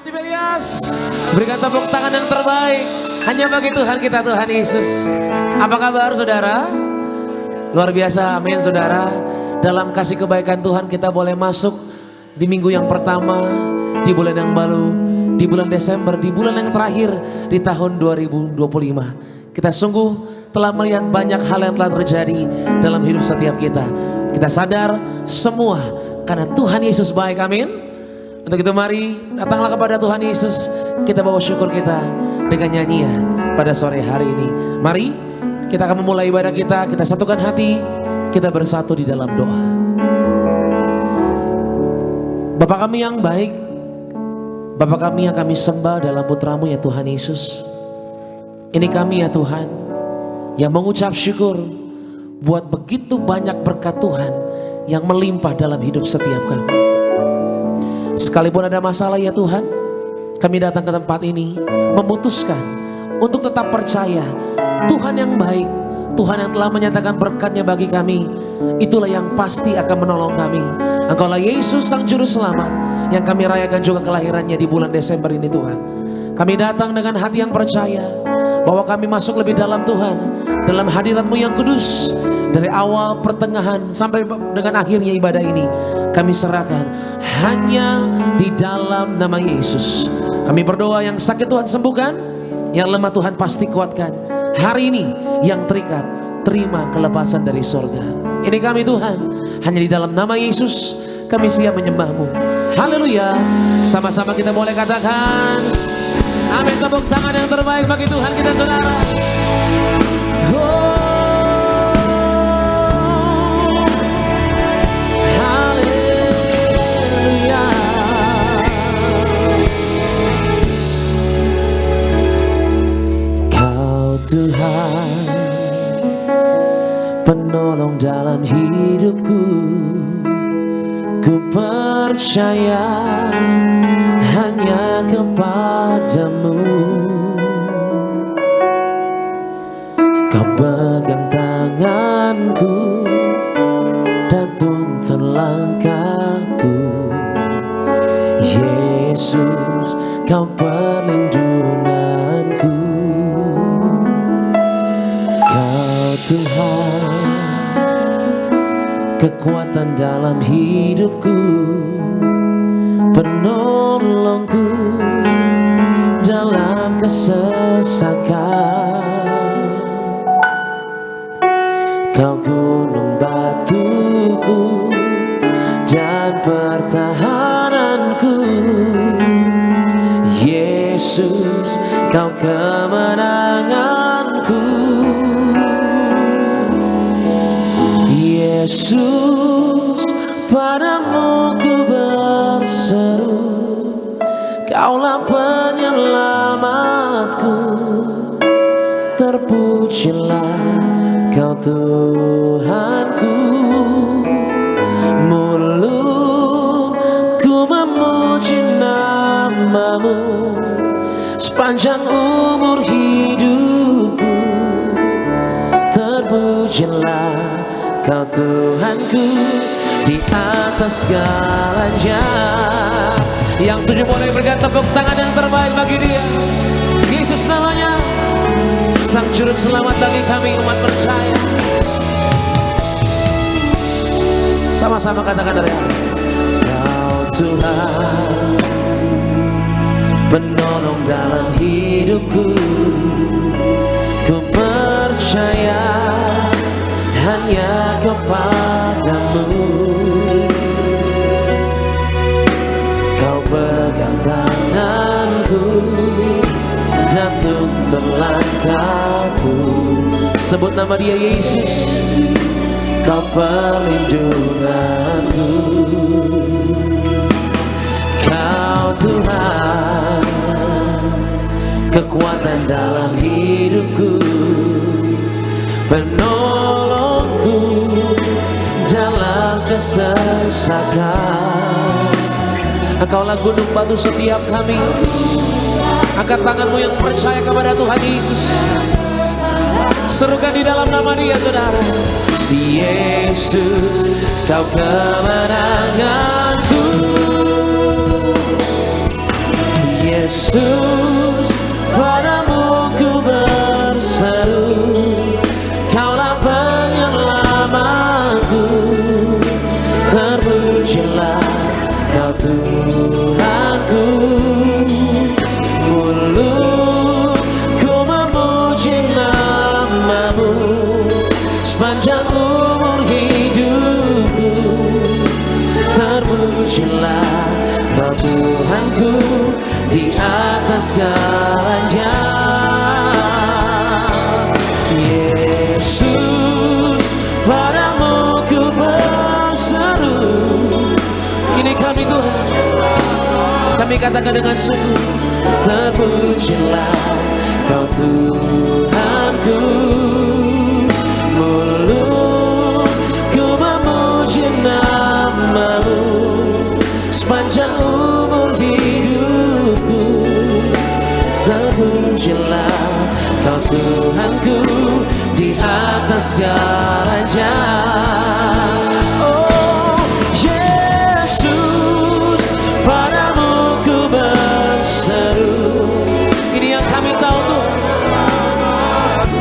Tiberias, berikan tepuk tangan yang terbaik hanya bagi Tuhan kita, Tuhan Yesus. Apa kabar saudara? Luar biasa, amin saudara. Dalam kasih kebaikan Tuhan kita boleh masuk di minggu yang pertama, di bulan yang baru, di bulan Desember, di bulan yang terakhir di tahun 2025. Kita sungguh telah melihat banyak hal yang telah terjadi dalam hidup setiap kita. Kita sadar semua karena Tuhan Yesus baik, amin. Untuk itu mari datanglah kepada Tuhan Yesus. Kita bawa syukur kita dengan nyanyian pada sore hari ini. Mari kita akan memulai ibadah kita. Kita satukan hati, kita bersatu di dalam doa. Bapa kami yang baik, Bapa kami yang kami sembah dalam putra-Mu ya Tuhan Yesus. Ini kami ya Tuhan yang mengucap syukur buat begitu banyak berkat Tuhan yang melimpah dalam hidup setiap kami. Sekalipun ada masalah ya Tuhan, kami datang ke tempat ini memutuskan untuk tetap percaya Tuhan yang baik, Tuhan yang telah menyatakan berkatnya bagi kami, itulah yang pasti akan menolong kami. Engkaulah Yesus Sang Juru Selamat yang kami rayakan juga kelahirannya di bulan Desember ini Tuhan. Kami datang dengan hati yang percaya bahwa kami masuk lebih dalam Tuhan, dalam hadirat-Mu yang kudus. Dari awal, pertengahan, sampai dengan akhirnya ibadah ini kami serahkan hanya di dalam nama Yesus. Kami berdoa yang sakit Tuhan sembuhkan, yang lemah Tuhan pasti kuatkan. Hari ini yang terikat, terima kelepasan dari surga. Ini kami Tuhan, hanya di dalam nama Yesus kami siap menyembah-Mu. Haleluya. Sama-sama kita boleh katakan amin. Tepuk tangan yang terbaik bagi Tuhan kita saudara. Tuhan, penolong dalam hidupku, ku percaya hanya kepadamu. Kau pegang tanganku dan tuntun langkahku. Yesus, kau perlindunganku. Tuhan, kekuatan dalam hidupku, penolongku dalam kesesakan. Kau gunung batuku dan pertahananku. Yesus, kau kemenanganku. Yesus, padamu ku berseru, Kaulah penyelamatku. Terpujilah Kau Tuhanku. Mulutku memuji nama-Mu sepanjang umur hidupku. Terpujilah Kau Tuhanku di atas segalanya. Yang tujuh boleh berikan tepuk tangan yang terbaik bagi Dia. Yesus namanya, Sang Juru Selamat bagi kami umat percaya. Sama-sama katakan dari hati. Kau Tuhan, penolong dalam hidupku, ku percaya hanya kepadamu. Kau pegang tanganku dan tuntun langkahku. Sebut nama Dia Yesus, Kau perlindunganku. Kau Tuhan, kekuatan dalam hidupku, penolongku dalam kesesakan. Engkaulah gunung batu setiap kami. Angkat tanganmu yang percaya kepada Tuhan Yesus. Serukan di dalam nama Dia saudara. Yesus, Kau kemenanganku. Yesus, padamu ku berseru, Kaulah penyelamatku. Terpujilah Kau Tuhanku. Mulutku memuji nama-Mu sepanjang umur hidupku. Terpujilah Kau Tuhanku di atas segalanya. Yesus, padamu ku berseru. Ini kami Tuhan, kami katakan dengan sungguh, terpujilah Kau Tuhanku. Mulutku memuji nama-Mu sepanjang umur hidupku. Terpujilah Kau Tuhanku di atas segalanya. Oh Yesus, padamu ku berseru. Ini yang kami tahu Tuhan,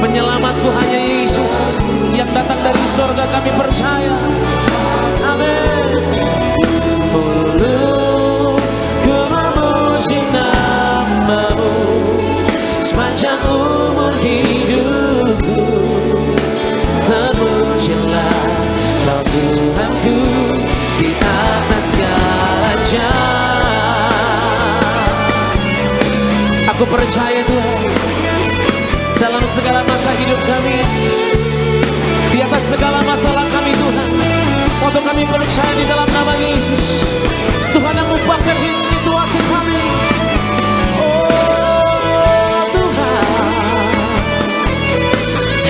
penyelamatku hanya Yesus yang datang dari surga, kami percaya. Amin. Mulutku memuji nama-Mu sepanjang umur hidupku. Terpujilah Kau Tuhanku di atas segalanya. Aku percaya Tuhan, dalam segala masa hidup kami, di atas segala masalah kami Tuhan, waktu kami percaya di dalam nama Yesus, Tuhan yang mengubahkan situasi kami. Oh Tuhan,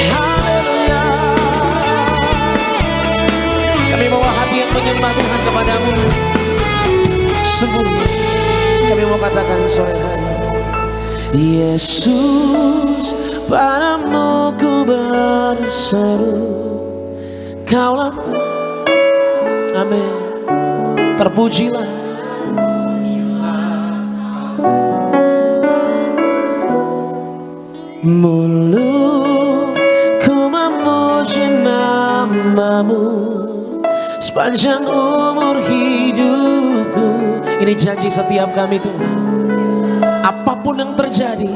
haleluya. Kami bawa hati yang menyembah Tuhan kepada-Mu. Sungguh kami mau katakan sore hari, Yesus, padamu ku berseru, Kaulah. Amin. Terpujilah mulutku memuji nama-Mu sepanjang umur hidupku. Ini janji setiap kami Tuhan. Apapun yang terjadi,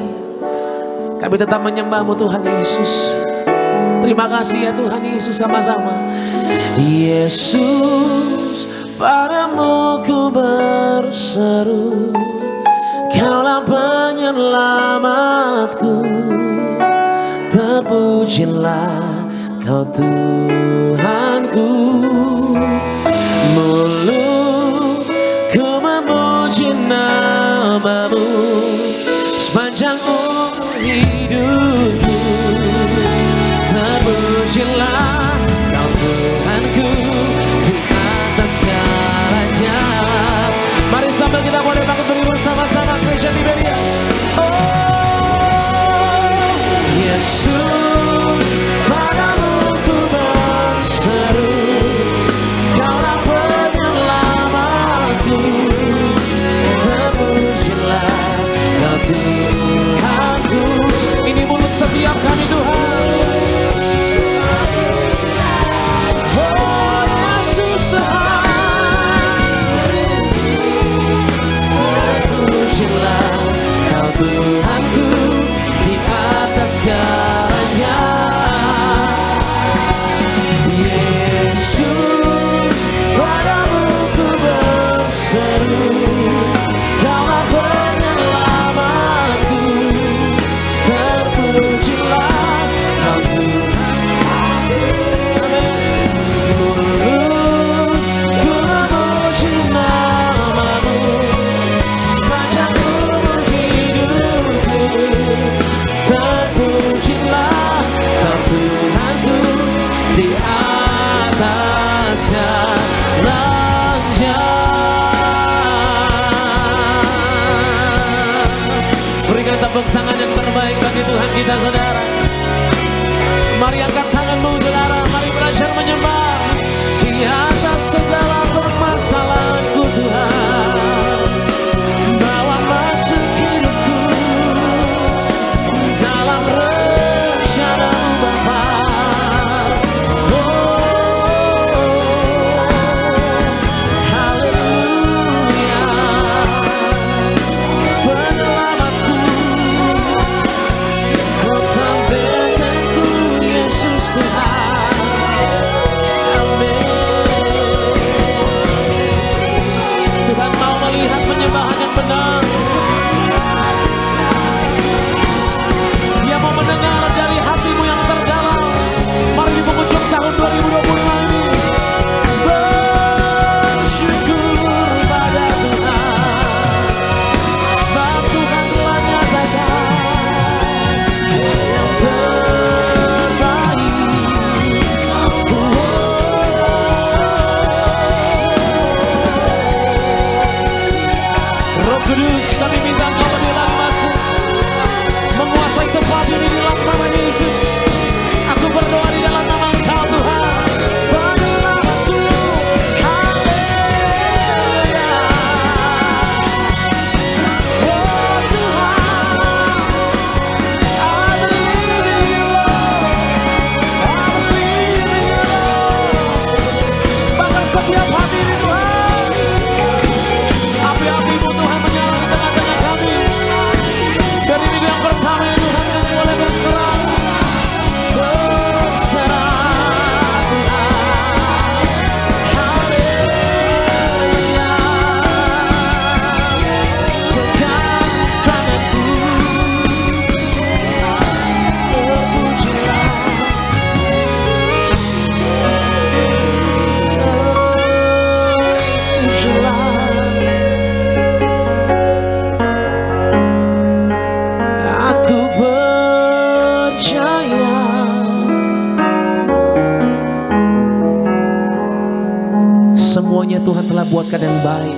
kami tetap menyembah-Mu Tuhan Yesus. Terima kasih ya Tuhan Yesus, sama-sama. Yesus, padamu ku berseru, Kaulah penyelamatku. Terpujilah Kau Tuhanku. Mulutku memuji nama-Mu sepanjang umur hidupku. Terpujilah Kau Tuhanku di atas segalanya. Mari sambil kita boleh bangkit berdiri bersama-sama gereja Tiberias. Oh Yesus, padamu ku berseru, Kaulah penyelamatku. Terpujilah Kau Tuhanku. Ini mulut setiap kami Tuhan. Oh Yesus Tuhan, terpujilah Kau Tuhanku di atas segalanya. Yesus, padamu ku berseru, Kaulah penyelamatku. Terpujilah Kau Tuhanku. Amin. Mulutku memuji nama-Mu sepanjang umur hidupku. Terpujilah Kau Tuhanku di atas segalanya. Berikan tepuk tangan yang terbaik bagi Tuhan kita saudara. Mari angkat tanganmu saudara, mari belajar menyembah. Di atas segala permasalahanku Tuhan, bawa masuk hidup menang. Dia mau mendengar dari hatimu yang terdalam. Mari di penghujung tahun 2025 ini bersyukur pada Tuhan, sebab Tuhan telah nyatakan yang terbaik. Roh Kudus, kami minta Engkau lagi masuk menguasai tempat ini di dalam nama Yesus. Aku berdoa di dalam nama Engkau Tuhan. Berilah aku, haleluya. Oh Tuhan, I believe in you, Lord. I believe in you, Lord. Bahkan setiap hati ini Tuhan, api-apimu Tuhan menyala di tengah-tengah kami. Dari minggu yang pertama ini Tuhan, kami boleh berserah. Aku percaya semuanya Tuhan telah buatkan yang baik.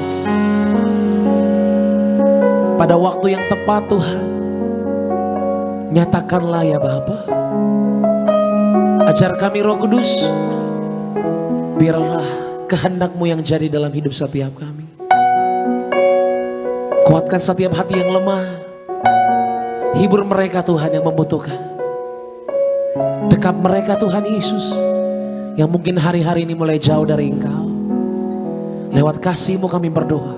Pada waktu yang tepat Tuhan, nyatakanlah ya Bapa. Ajar kami Roh Kudus, biarlah kehendak-Mu yang jadi dalam hidup setiap kami. Kuatkan setiap hati yang lemah. Hibur mereka Tuhan yang membutuhkan. Dekat mereka Tuhan Yesus yang mungkin hari-hari ini mulai jauh dari Engkau. Lewat kasih-Mu kami berdoa,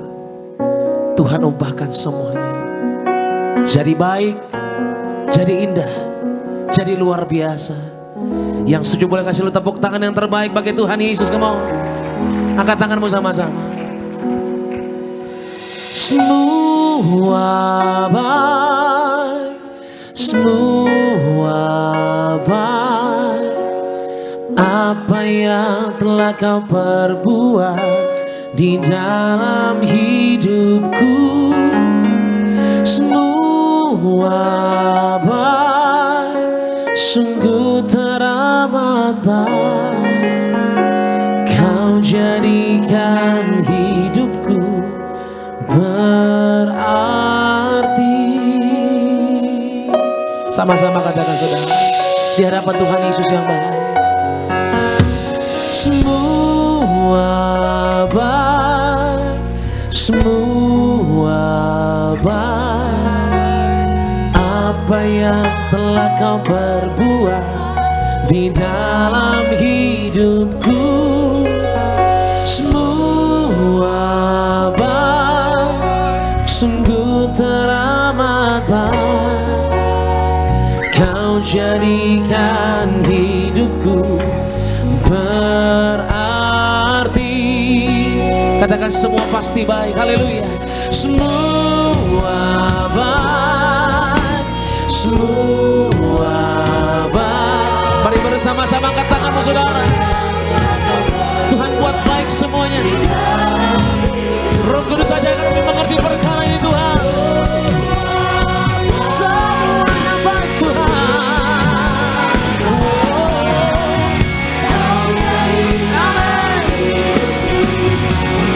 Tuhan ubahkan semuanya jadi baik, jadi indah, jadi luar biasa. Yang setuju boleh kasih lu tepuk tangan yang terbaik bagi Tuhan Yesus. Come on, angkat tanganmu sama-sama. Semua baik, semua baik. Apa yang telah Kau perbuat di dalam hidupku, semua baik, sungguh teramat baik. Kau jadikan hidupku berarti. Sama-sama katakan saudara, di hadapan Tuhan Yesus yang baik. Semua baik, semua baik. Apa yang telah Kau perbuat di dalam hidupku, semua baik, sungguh teramat baik. Kau jadikan hidupku berarti. Katakan semua pasti baik. Haleluya. Semua baik, semua baik. Mari bersama-sama angkat tanganmu saudara. Tuhan buat baik semuanya. Roh Kudus saja yang lebih mengerti perkara ini Tuhan. Semuanya baik Tuhan.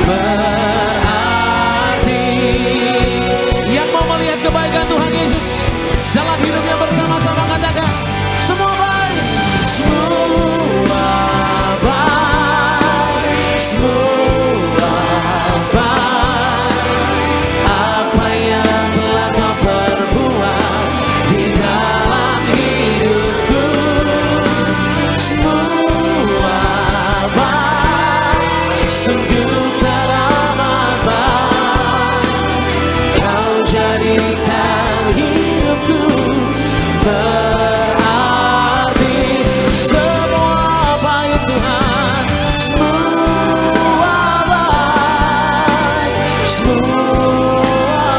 Berarti yang mau melihat kebaikan Tuhan Yesus dalam hidupnya bersama-sama katakan semua baik, semua baik, semua baik. Apa yang telah Kau perbuat di dalam hidupku, semua baik, sungguh teramat baik. Kau jadikan hidupku berarti. Semua baik Tuhan, semua baik, semua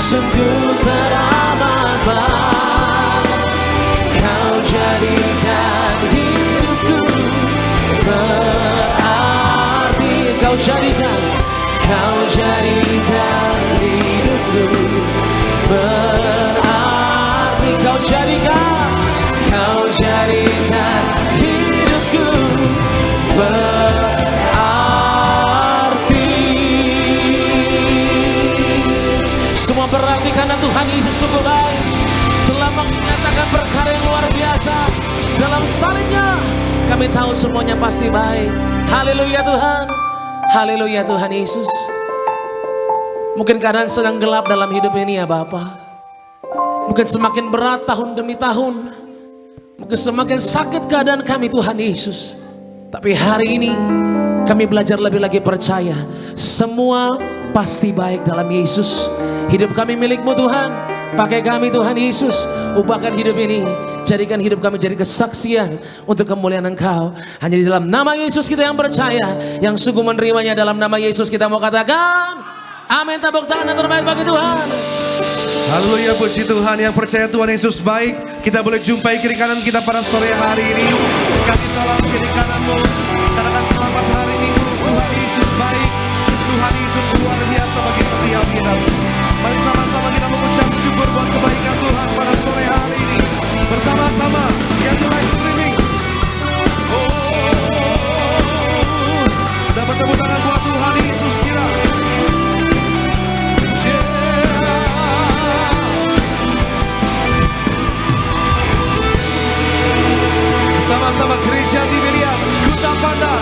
sungguh teramat baik. Kau jadikan hidupku berarti. Kau jadikan hidupku berarti. Kau jadikan hidupku berarti. Semua berarti karena Tuhan Yesus sungguh baik, telah menyatakan perkara yang luar biasa dalam salibnya. Kami tahu semuanya pasti baik. Haleluya Tuhan, haleluya Tuhan Yesus. Mungkin keadaan sedang gelap dalam hidup ini ya Bapa. Mungkin semakin berat tahun demi tahun. Mungkin semakin sakit keadaan kami Tuhan Yesus. Tapi hari ini kami belajar lebih lagi percaya semua pasti baik dalam Yesus. Hidup kami milik-Mu Tuhan. Pakai kami Tuhan Yesus. Ubahkan hidup ini. Jadikan hidup kami jadi kesaksian untuk kemuliaan Engkau. Hanya di dalam nama Yesus kita yang percaya, yang sungguh menerimanya. Dalam nama Yesus kita mau katakan amin. Tepuk tangan yang terbaik bagi Tuhan. Haleluya, puji Tuhan. Yang percaya Tuhan Yesus baik, kita boleh jumpai kiri kanan kita pada sore hari ini. Kasih salam kiri kananmu, katakan selamat hari Minggu. Tuhan Yesus baik, Tuhan Yesus luar biasa bagi setiap kita. Mari sama-sama kita mengucap syukur buat kebaikan Tuhan pada sore hari ini. Bersama-sama yang di live streaming. Dapat tepuk tangan buat Tuhan Yesus kita. Sama-sama gereja di Milias, Kuta Panda,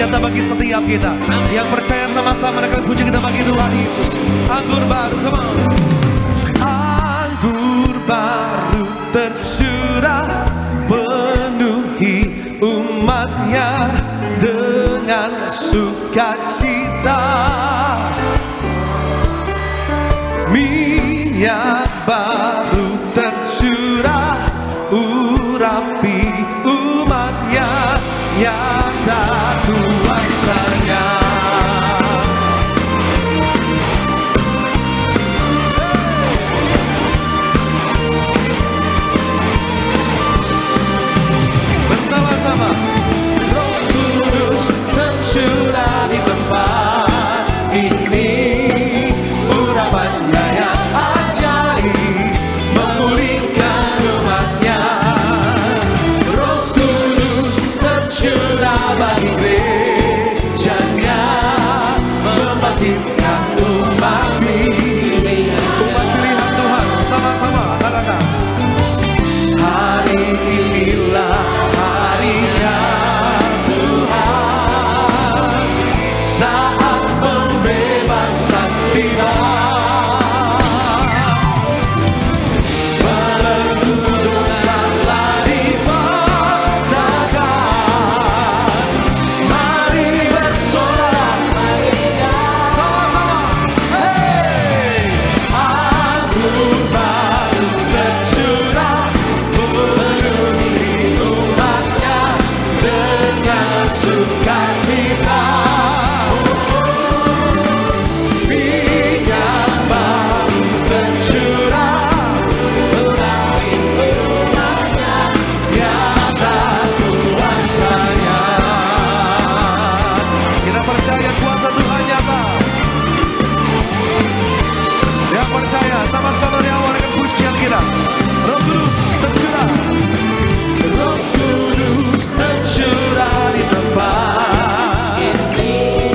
nyata bagi setiap kita. Yang percaya sama-sama dengan puji kita bagi Tuhan Yesus. Anggur baru, come on. Anggur baru tercurah, penuhi umatnya dengan sukacita. Minyak baru tercurah, urapi umatnya, nyata kuasanya. Bersama-sama, Roh Kudus tercurah di tempat ini, urapannya yang ajaib memulihkan umatnya. Roh Kudus tercurah bagi gerejanya, membangkitkan umat pilihan. Umat pilihan Tuhan, sama-sama katakan. Hari inilah harinya Tuhan, saat pembebasan tiba. Belenggu dosa telah dipatahkan, mari bersorak sama-sama. Hey! Anggur baru tercurah, penuhi umatnya dengan sukacita. Minyak baru tercurah, menawi umatnya, nyata kuasanya. Kita percaya kuasa Tuhan nyata. Yang percaya sama-sama diawali pujian kita. Roh Kudus tercurah, Roh Kudus tercurah di tempat ini,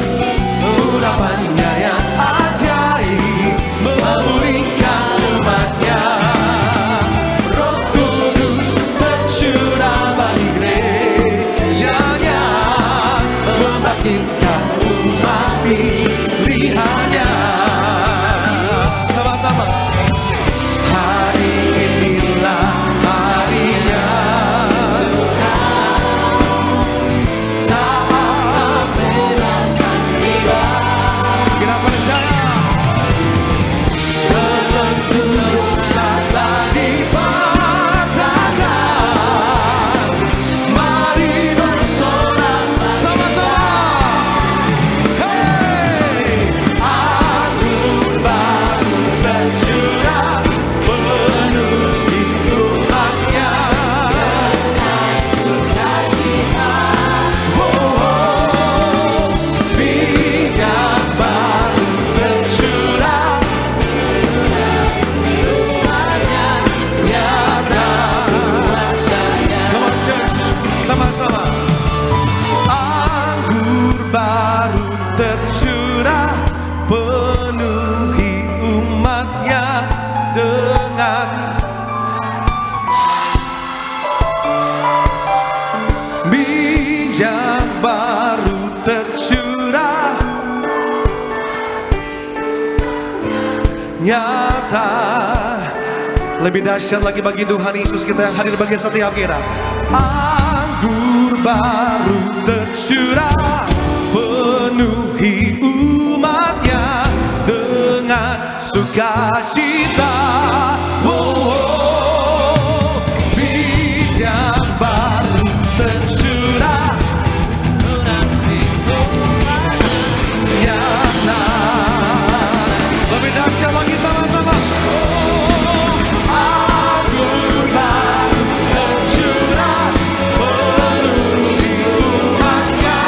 urapannya yang ajaib memulihkan umatnya. Roh Kudus tercurah bagi gerejanya, membangkitkan umat pilihannya. Sama-sama. Hari inilah harinya saat pembebasan tiba. Kita percaya belenggu dosa telah dipatahkan, mari bersorak sama-sama. Hey! Anggur baru tercurah, penuhi umatnya dengan sukacita. Oh, minyak baru tercurah, umatnya nyata kuasanya. Come on church, sama-sama. Anggur baru tercurah, penuhi umatnya dengan minyak baru tercurah, nyata. Lebih dahsyat lagi bagi Tuhan Yesus kita yang hadir bagi setiap kita. Anggur baru tercurah, penuhi umatnya dengan sukacita. Oh, minyak baru tercurah, nyata. Lebih dahsyat lagi sama-sama. Oh, anggur baru tercurah, penuhi umatnya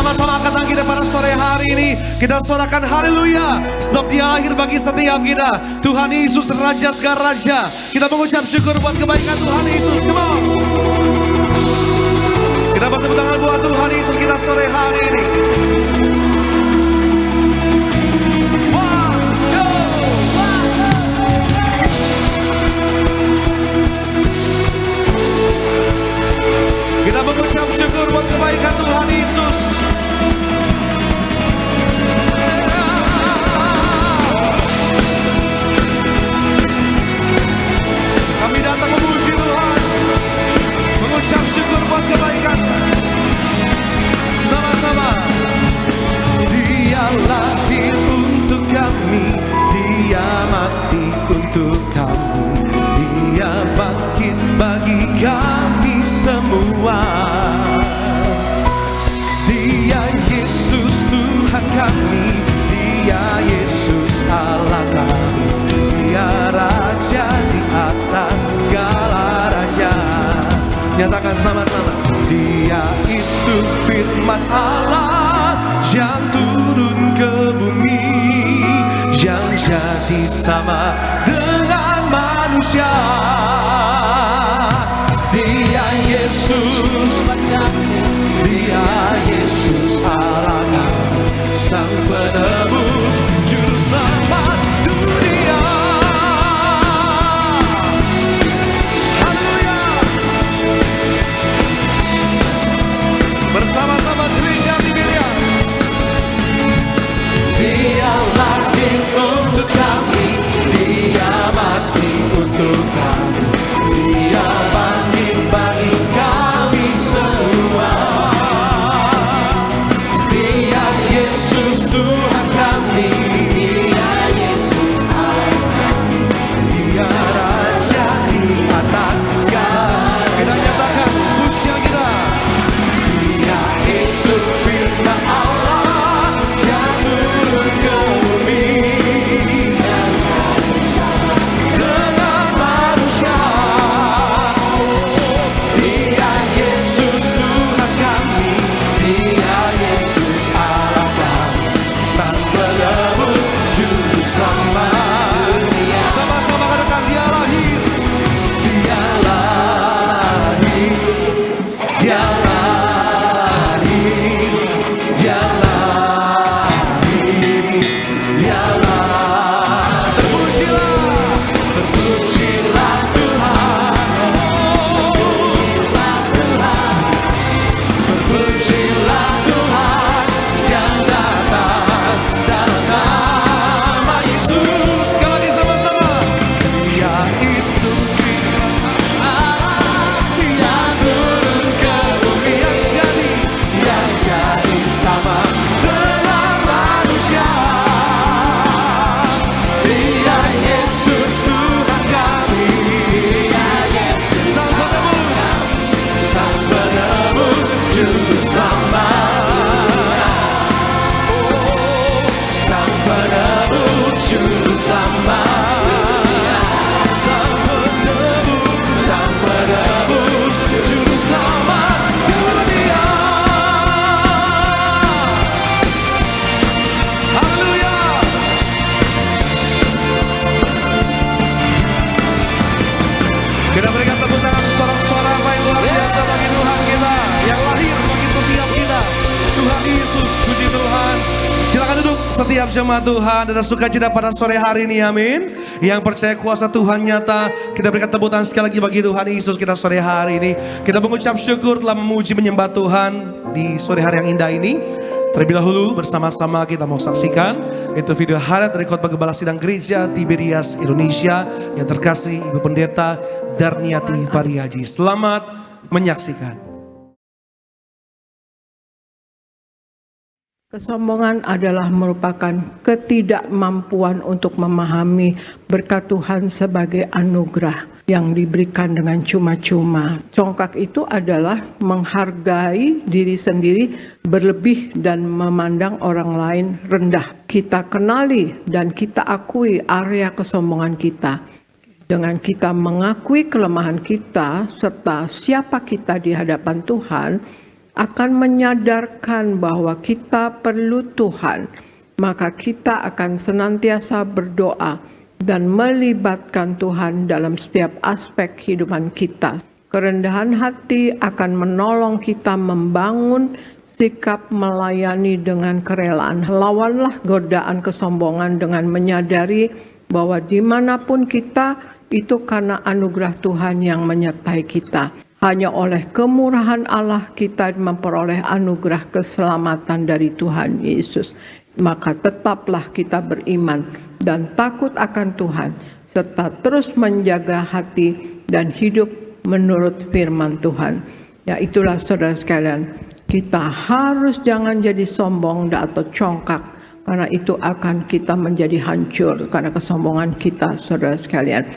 Bersama-sama angkat tangan kita pada sore hari ini, kita sorakan haleluya, sebab Dia lahir bagi setiap kita. Tuhan Yesus Raja segala Raja. Kita mengucap syukur buat kebaikan Tuhan Yesus. Come on. Kita bertepuk tangan buat Tuhan Yesus kita sore hari ini. Kita mengucap syukur buat kebaikan Tuhan Yesus. Kami datang memuji Tuhan, mengucap syukur buat kebaikan. Sama-sama. Dia lahir untuk kami, Dia mati untuk kami, Dia bangkit bagi kami semua. Dia Yesus Tuhan kami, Dia Yesus Allah kami, Dia Raja di atas segala raja. Nyatakan sama-sama. Dia itu firman Allah yang turun ke bumi, yang jadi sama dengan manusia. Dia Yesus, Dia Yesus Allah kami, Sang Penebus, Juru Selamat dunia. Haleluya. Bersama-sama gereja Tiberias. Dia lahir untuk kami, Dia mati untuk kami, Dia bangkit bagi kami semua. Dia Yesus Tuhan kami, Dia Yesus Allah kami, Dia Raja di atas segala. Kita nyatakan pujian kita. Dia itu firman Allah yang turun ke bumi, dengan manusia. Dia Yesus Tuhan kami, Dia Yesus Allah kami, Sang Penebus, Juru Selamat. Sama-sama katakan Dia lahir, Dia lahir, Dia lahir, Dia lahir, Dia lahir. Terpujilah, terpujilah Tuhan, terpujilah Tuhan yang datang dalam nama Yesus. Sekali lagi sama-sama. Dia itu firman Allah yang turun ke bumi, yang jadi sama dengan manusia. Dia Yesus Tuhan kami, Dia Yesus Sang Penebus, Sang Penebus, Juru Selamat. Sang Penebus, Juru Selamat. Sang Penebus, Sang Penebus, Juru Selamat dunia. Haleluya. Kita berikan tepuk tangan sorak-sorai yang luar biasa bagi Tuhan kita yang lahir bagi setiap kita. Tuhan Yesus, puji Tuhan. Silakan duduk setiap jemaat Tuhan dan sukacita pada sore hari ini, amin. Yang percaya kuasa Tuhan nyata, kita berikan tepuk tangan sekali lagi bagi Tuhan Yesus kita sore hari ini. Kita mengucap syukur telah memuji menyembah Tuhan di sore hari yang indah ini. Terlebih dahulu bersama-sama kita mau saksikan itu video highlight dari khotbah Gembala Sidang Gereja Tiberias Indonesia yang terkasih Ibu Pendeta Darniati Pariaji. Selamat menyaksikan. Kesombongan adalah merupakan ketidakmampuan untuk memahami berkat Tuhan sebagai anugerah yang diberikan dengan cuma-cuma. Congkak itu adalah menghargai diri sendiri berlebih dan memandang orang lain rendah. Kita kenali dan kita akui area kesombongan kita. Dengan kita mengakui kelemahan kita serta siapa kita di hadapan Tuhan, akan menyadarkan bahwa kita perlu Tuhan, maka kita akan senantiasa berdoa dan melibatkan Tuhan dalam setiap aspek kehidupan kita. Kerendahan hati akan menolong kita membangun sikap melayani dengan kerelaan. Lawanlah godaan kesombongan dengan menyadari bahwa dimanapun kita, itu karena anugerah Tuhan yang menyertai kita. Hanya oleh kemurahan Allah kita memperoleh anugerah keselamatan dari Tuhan Yesus. Maka tetaplah kita beriman dan takut akan Tuhan, serta terus menjaga hati dan hidup menurut firman Tuhan. Ya, itulah saudara sekalian, kita harus jangan jadi sombong atau congkak, karena itu akan kita menjadi hancur karena kesombongan kita, saudara sekalian.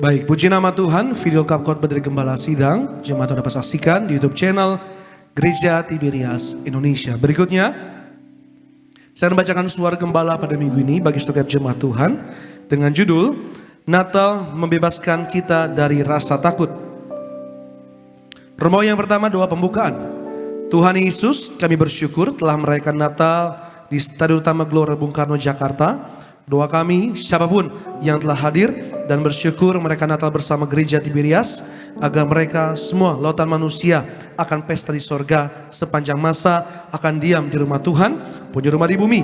Baik, puji nama Tuhan. Video lengkap khotbah dari Gembala Sidang jemaat dapat saksikan di YouTube channel Gereja Tiberias Indonesia. Berikutnya, saya membacakan suara gembala pada minggu ini bagi setiap jemaat Tuhan dengan judul Natal membebaskan kita dari rasa takut. Romawi yang pertama, doa pembukaan. Tuhan Yesus, kami bersyukur telah merayakan Natal di Stadion Utama Gelora Bung Karno, Jakarta. Doa kami, siapapun yang telah hadir dan bersyukur merayakan Natal bersama Gereja Tiberias, agar mereka semua lautan manusia akan pesta di sorga sepanjang masa, akan diam di rumah Tuhan, punya rumah di bumi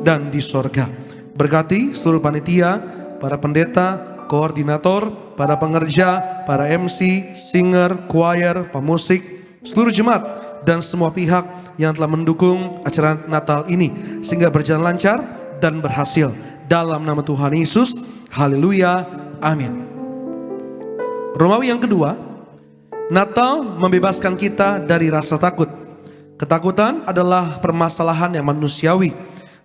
dan di sorga. Berkati seluruh panitia, para pendeta, koordinator, para pengerja, para MC, singer, choir, pemusik, seluruh jemaat dan semua pihak yang telah mendukung acara Natal ini sehingga berjalan lancar dan berhasil. Dalam nama Tuhan Yesus, haleluya, amin. Romawi yang kedua, Natal membebaskan kita dari rasa takut. Ketakutan adalah permasalahan yang manusiawi.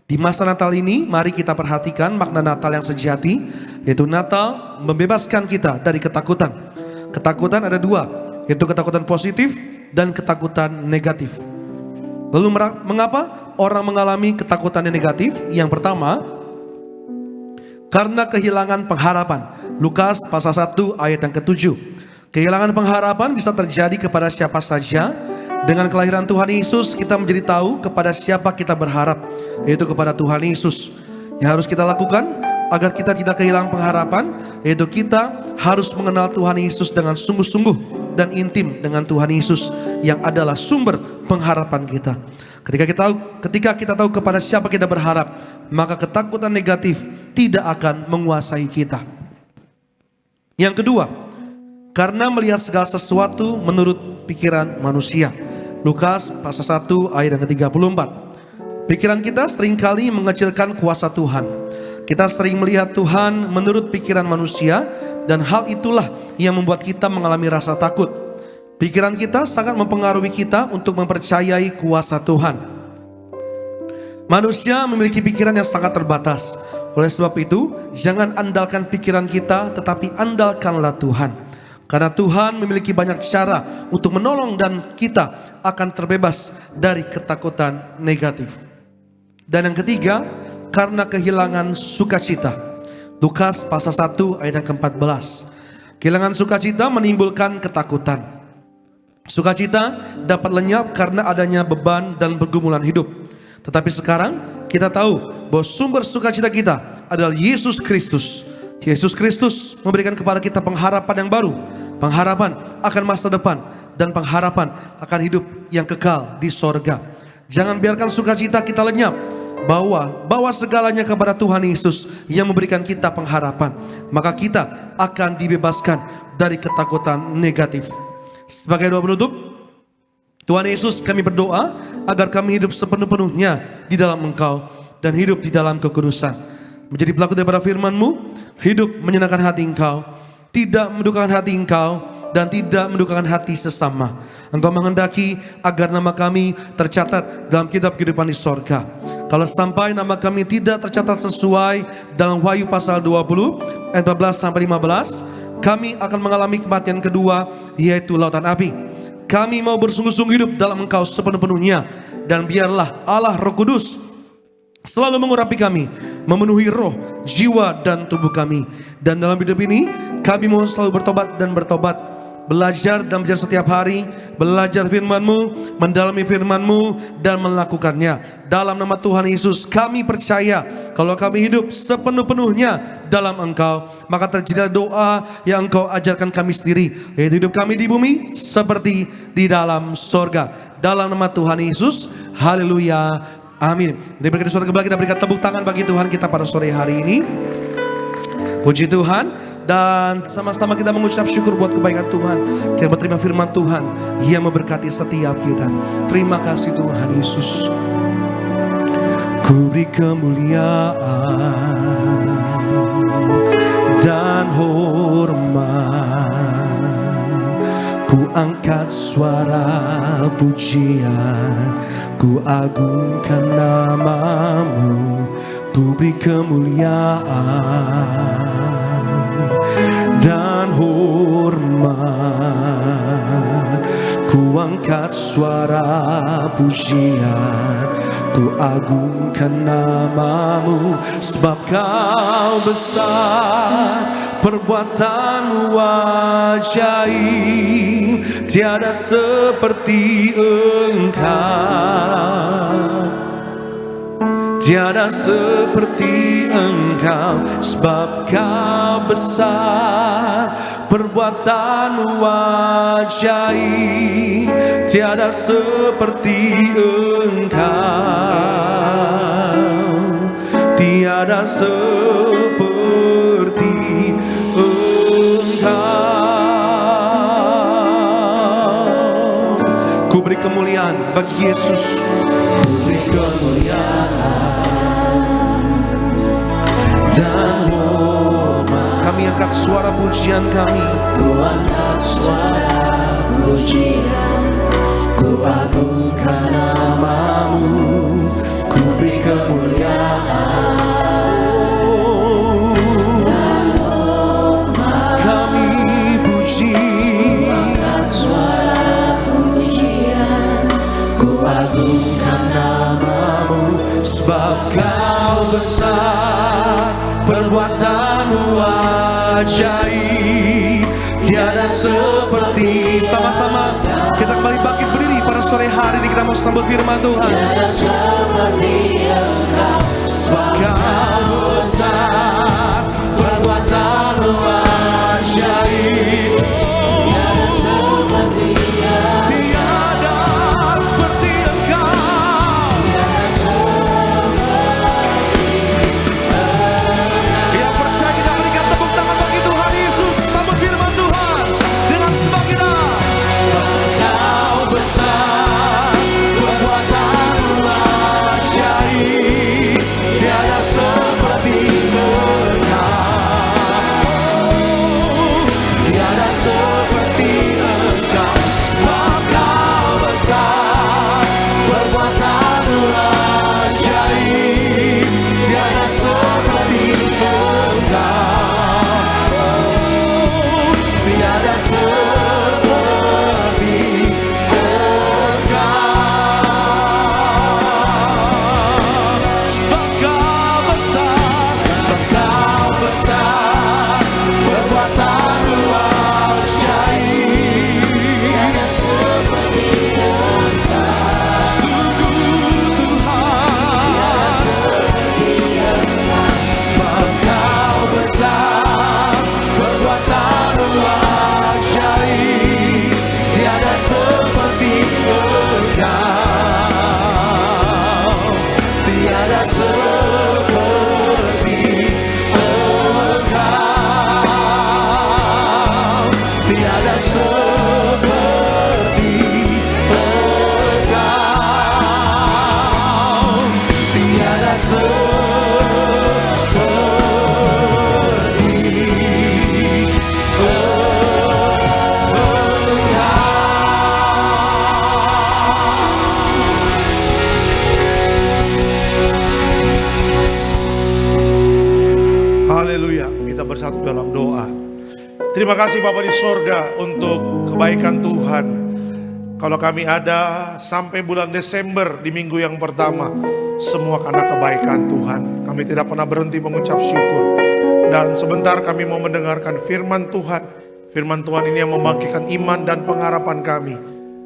Di masa Natal ini, mari kita perhatikan makna Natal yang sejati, yaitu Natal membebaskan kita dari ketakutan. Ketakutan ada dua, yaitu ketakutan positif dan ketakutan negatif. Lalu mengapa orang mengalami ketakutan yang negatif? Yang pertama, karena kehilangan pengharapan. Lukas pasal 1 ayat yang ke-7. Kehilangan pengharapan bisa terjadi kepada siapa saja. Dengan kelahiran Tuhan Yesus, kita menjadi tahu kepada siapa kita berharap, yaitu kepada Tuhan Yesus. Yang harus kita lakukan agar kita tidak kehilangan pengharapan, yaitu kita harus mengenal Tuhan Yesus dengan sungguh-sungguh dan intim dengan Tuhan Yesus yang adalah sumber pengharapan kita. Ketika kita tahu kepada siapa kita berharap, maka ketakutan negatif tidak akan menguasai kita. Yang kedua, karena melihat segala sesuatu menurut pikiran manusia. Lukas pasal 1 ayat yang ke-34. Pikiran kita seringkali mengecilkan kuasa Tuhan. Kita sering melihat Tuhan menurut pikiran manusia, dan hal itulah yang membuat kita mengalami rasa takut. Pikiran kita sangat mempengaruhi kita untuk mempercayai kuasa Tuhan. Manusia memiliki pikiran yang sangat terbatas. Oleh sebab itu, jangan andalkan pikiran kita, tetapi andalkanlah Tuhan. Karena Tuhan memiliki banyak cara untuk menolong dan kita akan terbebas dari ketakutan negatif. Dan yang ketiga, karena kehilangan sukacita. Lukas pasal 1 ayat yang ke-14. Kehilangan sukacita menimbulkan ketakutan. Sukacita dapat lenyap karena adanya beban dan pergumulan hidup. Tetapi sekarang kita tahu bahwa sumber sukacita kita adalah Yesus Kristus. Yesus Kristus memberikan kepada kita pengharapan yang baru, pengharapan akan masa depan, dan pengharapan akan hidup yang kekal di sorga. Jangan biarkan sukacita kita lenyap. Bawa segalanya kepada Tuhan Yesus yang memberikan kita pengharapan. Maka kita akan dibebaskan dari ketakutan negatif. Sebagai doa penutup, Tuhan Yesus, kami berdoa agar kami hidup sepenuh-penuhnya di dalam Engkau dan hidup di dalam kekudusan. Menjadi pelaku daripada firman-Mu, hidup menyenangkan hati Engkau, tidak mendukakan hati Engkau, dan tidak mendukakan hati sesama. Engkau menghendaki agar nama kami tercatat dalam kitab kehidupan di sorga. Kalau sampai nama kami tidak tercatat sesuai dalam Wahyu pasal 20 ayat 14-15, kami akan mengalami kematian kedua, yaitu lautan api. Kami mau bersungguh-sungguh hidup dalam Engkau sepenuh-penuhnya, dan biarlah Allah Roh Kudus selalu mengurapi kami, memenuhi roh, jiwa, dan tubuh kami. Dan dalam hidup ini, kami mau selalu bertobat dan bertobat belajar dan belajar setiap hari, belajar firman-Mu, mendalami firman-Mu, dan melakukannya. Dalam nama Tuhan Yesus, kami percaya kalau kami hidup sepenuh-penuhnya dalam Engkau, maka terjadi doa yang Engkau ajarkan kami sendiri, yaitu hidup kami di bumi seperti di dalam sorga. Dalam nama Tuhan Yesus, haleluya, amin. Diberikan suara kembali, kita berikan tepuk tangan bagi Tuhan kita pada sore hari ini. Puji Tuhan. Dan sama-sama kita mengucap syukur buat kebaikan Tuhan. Kita berterima firman Tuhan yang memberkati setiap kita. Terima kasih Tuhan Yesus. Ku beri kemuliaan dan hormat, ku angkat suara pujian, ku agungkan namamu. Ku beri kemuliaan dan hormat, ku angkat suara pujian, ku agungkan namamu. Sebab kau besar, perbuatanmu ajaib, tiada seperti Engkau. Tiada seperti Engkau, sebab Kau besar, perbuatanmu ajaib, tiada seperti Engkau, tiada seperti Engkau. Ku beri kemuliaan bagi Yesus. Ku beri kemuliaan dan hormat. Kami angkat suara pujian kami. Ku angkat suara pujian, ku agungkan namamu. Ku beri kemuliaan dan hormat. Kami puji. Ku angkat suara pujian, ku agungkan namamu. Sebab Kau besar, perbuatanmu ajaib, tiada seperti. Sama-sama kita kembali bangkit berdiri pada sore hari ini. Kita mau sambut firman Tuhan. Tiada seperti Engkau, sebab Kau besar, perbuatanmu ajaib, tiada seperti Engkau. Tiada seperti Engkau. Tiada yang percaya kita berikan tepuk tangan bagi Tuhan Yesus. Sambut firman Tuhan dengan semangat. Sebab Kau besar, perbuatanmu ajaib, tiada seperti Engkau, tiada seperti Engkau. Sebab Kau besar, perbuatanmu ajaib, tiada seperti Engkau, tiada seperti Engkau. Sebab Kau besar, sebab Kau besar, perbuatanmu ajaib, tiada seperti Engkau. Sungguh Tuhan, tiada seperti Engkau. Sebab Kau besar, perbuatanmu ajaib, tiada seperti Engkau, tiada seperti Engkau, tiada seperti Engkau, tiada Haleluya, kita bersatu dalam doa. Terima kasih Bapa di sorga untuk kebaikan Tuhan. Kalau kami ada sampai bulan Desember di minggu yang pertama, semua karena kebaikan Tuhan. Kami tidak pernah berhenti mengucap syukur. Dan sebentar kami mau mendengarkan firman Tuhan. Firman Tuhan ini yang membangkitkan iman dan pengharapan kami.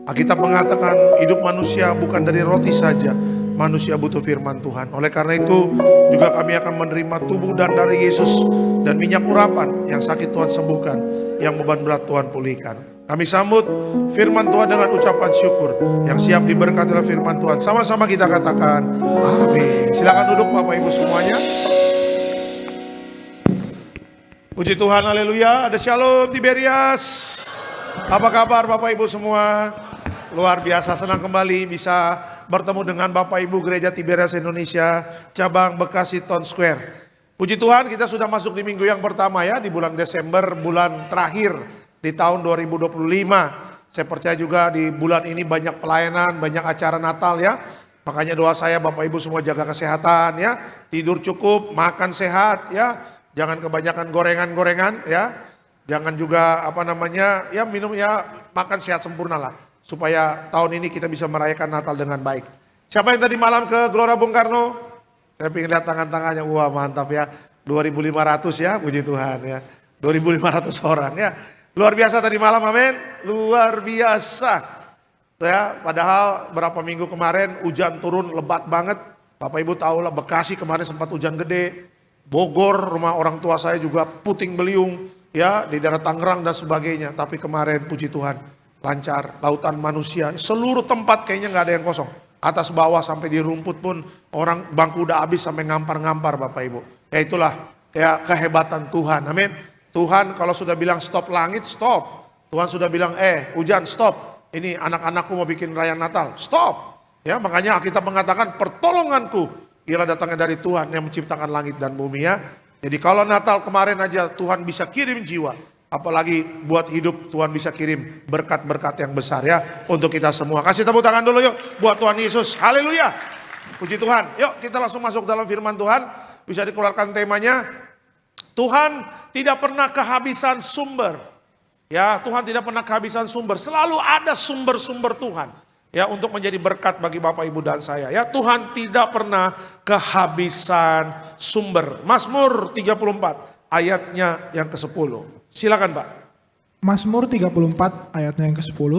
Alkitab mengatakan hidup manusia bukan dari roti saja, manusia butuh firman Tuhan. Oleh karena itu juga kami akan menerima tubuh dan darah Yesus dan minyak urapan, yang sakit Tuhan sembuhkan, yang beban berat Tuhan pulihkan. Kami sambut firman Tuhan dengan ucapan syukur. Yang siap diberkati oleh firman Tuhan, sama-sama kita katakan amin. Silakan duduk Bapak Ibu semuanya. Puji Tuhan, haleluya. Ada Shalom Tiberias. Apa kabar Bapak Ibu semua? Luar biasa, senang kembali bisa bertemu dengan Bapak Ibu Gereja Tiberias Indonesia, cabang Bekasi Town Square. Puji Tuhan, kita sudah masuk di minggu yang pertama ya, di bulan Desember, bulan terakhir di tahun 2025. Saya percaya juga di bulan ini banyak pelayanan, banyak acara Natal ya. Makanya doa saya Bapak Ibu semua jaga kesehatan ya, tidur cukup, makan sehat ya, jangan kebanyakan gorengan-gorengan ya. Jangan juga ya minum ya, makan sehat sempurna lah. Supaya tahun ini kita bisa merayakan Natal dengan baik. Siapa yang tadi malam ke Gelora Bung Karno? Saya pengen lihat tangan-tangannya, wah mantap ya. 2.500 ya, puji Tuhan ya. 2.500 orang ya. Luar biasa tadi malam, amin. Luar biasa. Ya, padahal berapa minggu kemarin hujan turun lebat banget. Bapak Ibu tahu lah, Bekasi kemarin sempat hujan gede. Bogor, rumah orang tua saya juga puting beliung. Ya, di daerah Tangerang dan sebagainya. Tapi kemarin puji Tuhan, lancar, lautan manusia, seluruh tempat kayaknya nggak ada yang kosong. Atas bawah sampai di rumput pun orang bangku udah habis sampai ngampar-ngampar Bapak Ibu. Ya itulah ya kehebatan Tuhan, amin. Tuhan kalau sudah bilang stop langit, stop. Tuhan sudah bilang hujan, stop. Ini anak-anakku mau bikin raya Natal, stop. Ya makanya kita mengatakan pertolonganku ialah datangnya dari Tuhan yang menciptakan langit dan bumi ya. Jadi kalau Natal kemarin aja Tuhan bisa kirim jiwa, apalagi buat hidup Tuhan bisa kirim berkat-berkat yang besar ya untuk kita semua. Kasih tepuk tangan dulu yuk buat Tuhan Yesus. Haleluya. Puji Tuhan. Yuk kita langsung masuk dalam firman Tuhan. Bisa dikeluarkan temanya. Tuhan tidak pernah kehabisan sumber. Ya, Tuhan tidak pernah kehabisan sumber. Selalu ada sumber-sumber Tuhan. Ya, untuk menjadi berkat bagi Bapak Ibu dan saya. Ya, Tuhan tidak pernah kehabisan sumber. Mazmur 34 ayatnya yang ke-10. Silakan Pak. Mazmur 34 ayatnya yang ke-10.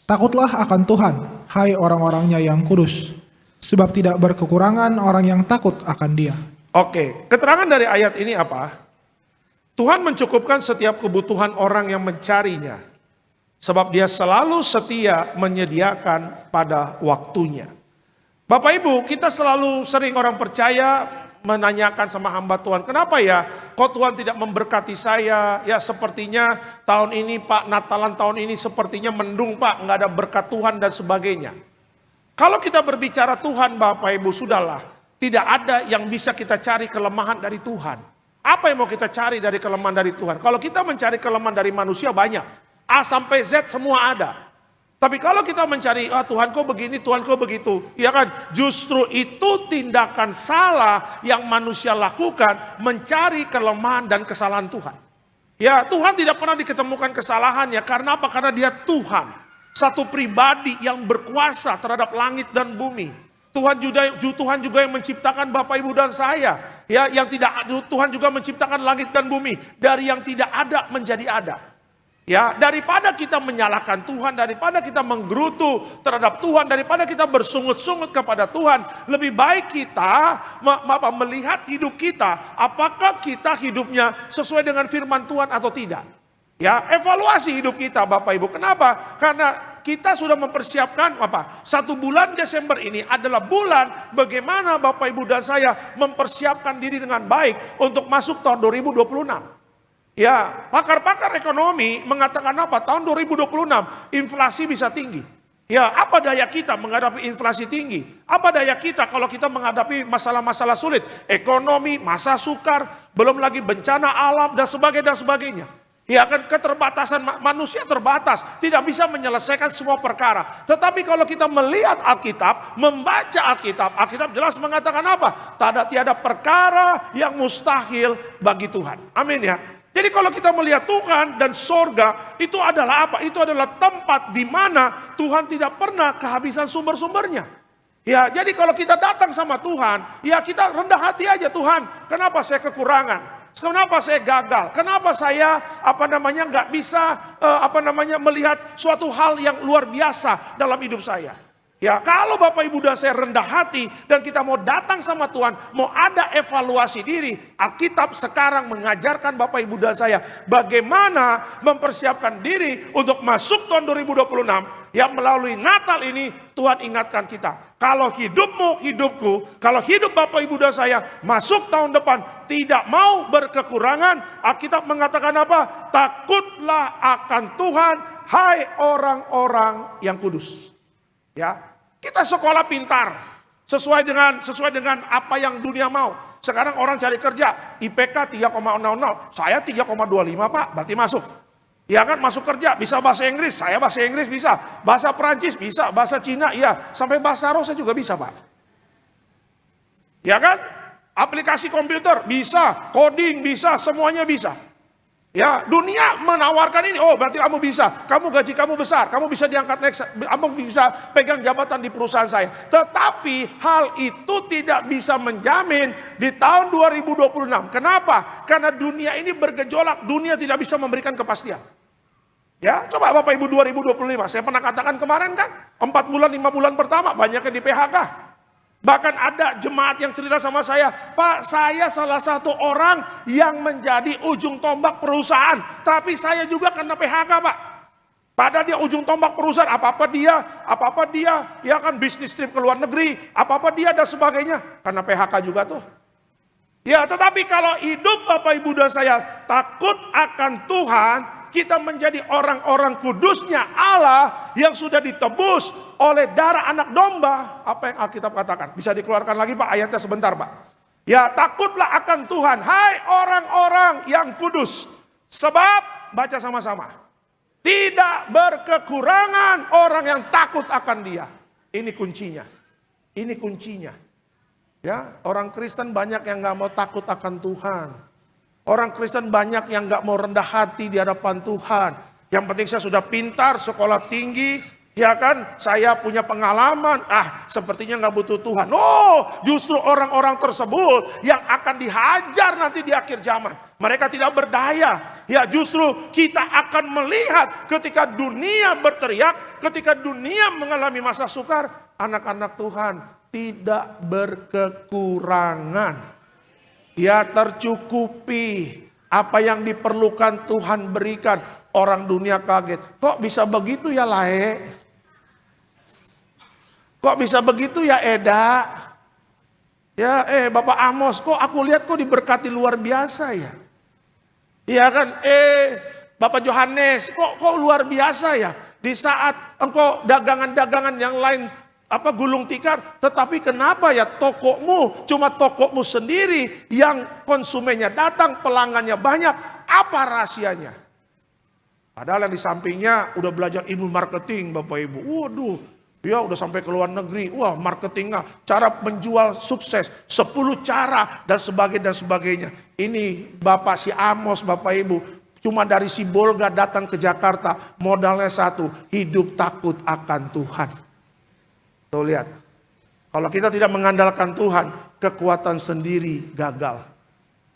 Takutlah akan Tuhan, hai orang-orangnya yang kudus, sebab tidak berkekurangan orang yang takut akan Dia. Oke, keterangan dari ayat ini apa? Tuhan mencukupkan setiap kebutuhan orang yang mencarinya, sebab Dia selalu setia menyediakan pada waktunya. Bapak Ibu, kita selalu sering orang percaya menanyakan sama hamba Tuhan, kenapa ya kok Tuhan tidak memberkati saya? Ya sepertinya tahun ini Pak, Natalan tahun ini sepertinya mendung Pak, nggak ada berkat Tuhan dan sebagainya. Kalau kita berbicara Tuhan Bapak Ibu, sudahlah, tidak ada yang bisa kita cari kelemahan dari Tuhan. Apa yang mau kita cari dari kelemahan dari Tuhan? Kalau kita mencari kelemahan dari manusia banyak, A sampai Z semua ada. Tapi kalau kita mencari, Tuhan kok begini, Tuhan kok begitu. Ya kan, justru itu tindakan salah yang manusia lakukan, mencari kelemahan dan kesalahan Tuhan. Ya, Tuhan tidak pernah diketemukan kesalahannya. Karena apa? Karena Dia Tuhan. Satu pribadi yang berkuasa terhadap langit dan bumi. Tuhan juga yang menciptakan Bapak Ibu dan saya. Ya, Tuhan juga menciptakan langit dan bumi. Dari yang tidak ada menjadi ada. Ya, daripada kita menyalahkan Tuhan, daripada kita menggerutu terhadap Tuhan, daripada kita bersungut-sungut kepada Tuhan, lebih baik kita melihat hidup kita, apakah kita hidupnya sesuai dengan firman Tuhan atau tidak. Ya, evaluasi hidup kita Bapak Ibu. Kenapa? Karena kita sudah mempersiapkan 1 bulan Desember ini adalah bulan bagaimana Bapak Ibu dan saya mempersiapkan diri dengan baik untuk masuk tahun 2026. Ya, pakar-pakar ekonomi mengatakan apa? Tahun 2026 inflasi bisa tinggi. Ya, apa daya kita menghadapi inflasi tinggi? Apa daya kita kalau kita menghadapi masalah-masalah sulit? Ekonomi, masa sukar, belum lagi bencana alam dan sebagainya. Ya kan, keterbatasan manusia terbatas, tidak bisa menyelesaikan semua perkara. Tetapi kalau kita melihat Alkitab, membaca Alkitab, Alkitab jelas mengatakan apa? Tiada perkara yang mustahil bagi Tuhan. Amin ya. Jadi kalau kita melihat Tuhan dan sorga, itu adalah apa? Itu adalah tempat di mana Tuhan tidak pernah kehabisan sumber-sumbernya. Ya, jadi kalau kita datang sama Tuhan, ya kita rendah hati aja, Tuhan, kenapa saya kekurangan? Kenapa saya gagal? Kenapa saya nggak bisa melihat suatu hal yang luar biasa dalam hidup saya? Ya, kalau Bapak Ibu dan saya rendah hati dan kita mau datang sama Tuhan, mau ada evaluasi diri, Alkitab sekarang mengajarkan Bapak Ibu dan saya bagaimana mempersiapkan diri untuk masuk tahun 2026. Yang melalui Natal ini Tuhan ingatkan kita, kalau hidupmu, hidupku, kalau hidup Bapak Ibu dan saya masuk tahun depan tidak mau berkekurangan, Alkitab mengatakan apa? Takutlah akan Tuhan, hai orang-orang yang kudus. Ya, kita sekolah pintar sesuai dengan apa yang dunia mau. Sekarang orang cari kerja IPK 3,00, saya 3,25 Pak, berarti masuk. Ya kan, masuk kerja, bisa bahasa Inggris, saya bahasa Inggris bisa, bahasa Perancis bisa, bahasa Cina iya, sampai bahasa Arab saya juga bisa Pak. Ya kan, aplikasi komputer bisa, coding bisa, semuanya bisa. Ya, dunia menawarkan ini, oh berarti kamu bisa, gaji kamu besar, kamu bisa diangkat next, kamu bisa pegang jabatan di perusahaan saya. Tetapi hal itu tidak bisa menjamin di tahun 2026. Kenapa? Karena dunia ini bergejolak, dunia tidak bisa memberikan kepastian. Ya, coba Bapak Ibu 2025, saya pernah katakan kemarin kan, 4 bulan, 5 bulan pertama banyak yang di PHK. Bahkan ada jemaat yang cerita sama saya, Pak, saya salah satu orang yang menjadi ujung tombak perusahaan. Tapi saya juga kena PHK Pak. Padahal dia ujung tombak perusahaan, apa-apa dia, ya kan bisnis trip ke luar negeri, apa-apa dia dan sebagainya. Karena PHK juga tuh. Ya, tetapi kalau hidup Bapak Ibu dan saya takut akan Tuhan, kita menjadi orang-orang kudusnya Allah yang sudah ditebus oleh darah anak domba. Apa yang Alkitab katakan? Bisa dikeluarkan lagi Pak ayatnya sebentar Pak. Ya, takutlah akan Tuhan, hai orang-orang yang kudus. Sebab, baca sama-sama, tidak berkekurangan orang yang takut akan Dia. Ini kuncinya. Ini kuncinya. Ya, orang Kristen banyak yang gak mau takut akan Tuhan. Orang Kristen banyak yang gak mau rendah hati di hadapan Tuhan. Yang penting saya sudah pintar, sekolah tinggi, ya kan, saya punya pengalaman, sepertinya gak butuh Tuhan. Oh, justru orang-orang tersebut yang akan dihajar nanti di akhir zaman. Mereka tidak berdaya. Ya, justru kita akan melihat ketika dunia berteriak, ketika dunia mengalami masa sukar, anak-anak Tuhan tidak berkekurangan. Ya, tercukupi apa yang diperlukan Tuhan berikan. Orang dunia kaget. Kok bisa begitu ya Lae? Kok bisa begitu ya Eda? Ya, Bapak Amos, kok aku lihat kok diberkati luar biasa ya? Iya kan? Bapak Johannes, kok luar biasa ya? Di saat engkau dagangan-dagangan yang lain gulung tikar, tetapi kenapa ya tokomu cuma tokomu sendiri yang konsumennya datang, pelanggannya banyak, apa rahasianya? Padahal yang di sampingnya udah belajar ilmu marketing Bapak Ibu, waduh, dia udah sampai ke luar negeri, wah marketingnya, cara menjual sukses, 10 cara dan sebagainya. Ini Bapak si Amos Bapak Ibu, cuma dari Sibolga datang ke Jakarta, modalnya satu, hidup takut akan Tuhan. Tuh lihat, kalau kita tidak mengandalkan Tuhan, kekuatan sendiri gagal.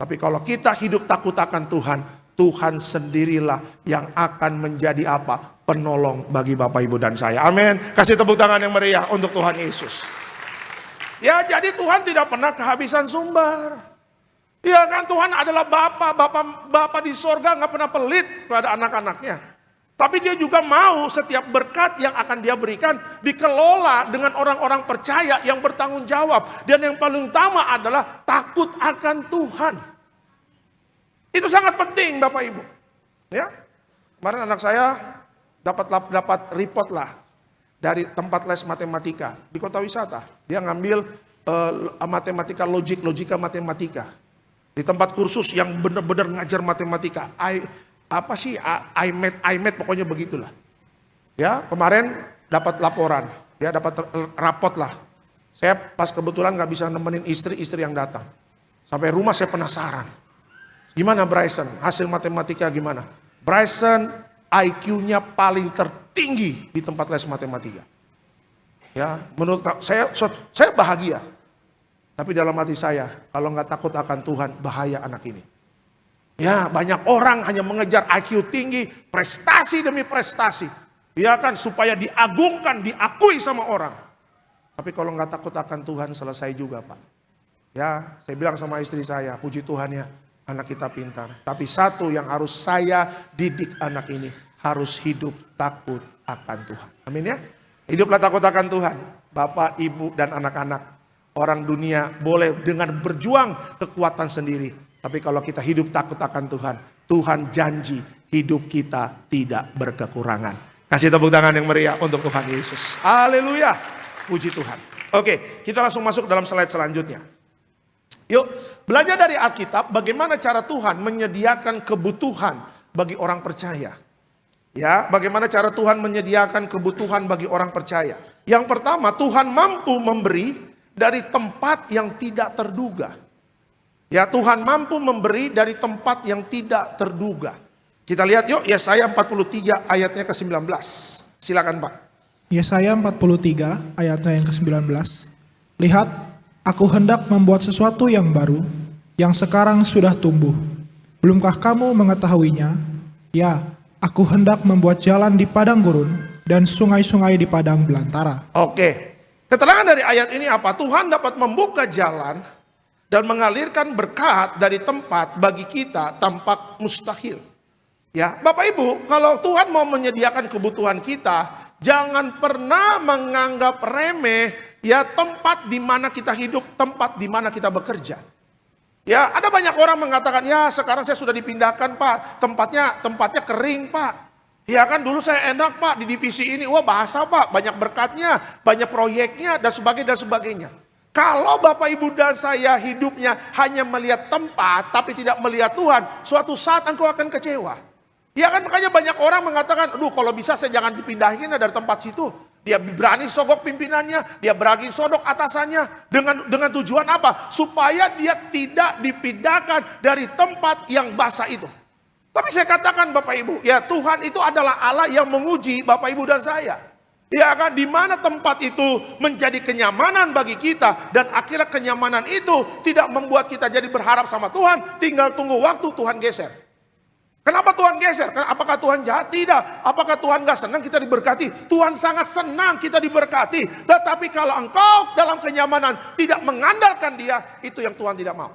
Tapi kalau kita hidup takut akan Tuhan, Tuhan sendirilah yang akan menjadi apa? Penolong bagi Bapak Ibu dan saya. Amin. Kasih tepuk tangan yang meriah untuk Tuhan Yesus. Ya, jadi Tuhan tidak pernah kehabisan sumber. Ya kan, Tuhan adalah Bapa di sorga, nggak pernah pelit kepada anak-anaknya. Tapi dia juga mau setiap berkat yang akan dia berikan dikelola dengan orang-orang percaya yang bertanggung jawab. Dan yang paling utama adalah takut akan Tuhan. Itu sangat penting Bapak Ibu. Ya, kemarin anak saya dapat report lah dari tempat les matematika di Kota Wisata. Dia ngambil matematika logika matematika. Di tempat kursus yang benar-benar ngajar matematika. iMath pokoknya begitulah. Ya, kemarin dapat laporan, dia dapat rapot lah. Saya pas kebetulan nggak bisa nemenin istri yang datang. Sampai rumah saya penasaran. Gimana Bryson? Hasil matematika gimana? Bryson IQ-nya paling tertinggi di tempat les matematika. Ya, menurut saya bahagia. Tapi dalam hati saya, kalau nggak takut akan Tuhan, bahaya anak ini. Ya, banyak orang hanya mengejar IQ tinggi, prestasi demi prestasi. Ya kan, supaya diagungkan, diakui sama orang. Tapi kalau nggak takut akan Tuhan, selesai juga Pak. Ya, saya bilang sama istri saya, puji Tuhan ya, anak kita pintar. Tapi satu yang harus saya didik anak ini, harus hidup takut akan Tuhan. Amin ya. Hiduplah takut akan Tuhan. Bapak, ibu, dan anak-anak. Orang dunia boleh dengan berjuang kekuatan sendiri. Tapi kalau kita hidup takut akan Tuhan, Tuhan janji hidup kita tidak berkekurangan. Kasih tepuk tangan yang meriah untuk Tuhan Yesus. Haleluya. Puji Tuhan. Oke, kita langsung masuk dalam slide selanjutnya. Yuk, belajar dari Alkitab bagaimana cara Tuhan menyediakan kebutuhan bagi orang percaya. Ya, bagaimana cara Tuhan menyediakan kebutuhan bagi orang percaya. Yang pertama, Tuhan mampu memberi dari tempat yang tidak terduga. Ya, Tuhan mampu memberi dari tempat yang tidak terduga. Kita lihat yuk, Yesaya 43 ayatnya ke-19. Silakan Pak. Yesaya 43 ayatnya yang ke-19. Lihat, aku hendak membuat sesuatu yang baru, yang sekarang sudah tumbuh. Belumkah kamu mengetahuinya? Ya, aku hendak membuat jalan di padang gurun dan sungai-sungai di padang belantara. Oke, keterangan dari ayat ini apa? Tuhan dapat membuka jalan dan mengalirkan berkat dari tempat bagi kita tampak mustahil. Ya, Bapak Ibu, kalau Tuhan mau menyediakan kebutuhan kita, jangan pernah menganggap remeh ya tempat di mana kita hidup, tempat di mana kita bekerja. Ya, ada banyak orang mengatakan, ya sekarang saya sudah dipindahkan Pak, tempatnya kering Pak. Ya kan, dulu saya enak Pak di divisi ini, wah bahasa Pak, banyak berkatnya, banyak proyeknya dan sebagainya. Kalau Bapak Ibu dan saya hidupnya hanya melihat tempat tapi tidak melihat Tuhan, suatu saat engkau akan kecewa. Ya kan, makanya banyak orang mengatakan, aduh kalau bisa saya jangan dipindahin dari tempat situ. Dia berani sogok pimpinannya, dia berani sodok atasannya. Dengan tujuan apa? Supaya dia tidak dipindahkan dari tempat yang basah itu. Tapi saya katakan Bapak Ibu, ya Tuhan itu adalah Allah yang menguji Bapak Ibu dan saya. Ya kan, di mana tempat itu menjadi kenyamanan bagi kita. Dan akhirnya kenyamanan itu tidak membuat kita jadi berharap sama Tuhan. Tinggal tunggu waktu Tuhan geser. Kenapa Tuhan geser? Apakah Tuhan jahat? Tidak. Apakah Tuhan gak senang kita diberkati? Tuhan sangat senang kita diberkati. Tetapi kalau engkau dalam kenyamanan tidak mengandalkan Dia, itu yang Tuhan tidak mau.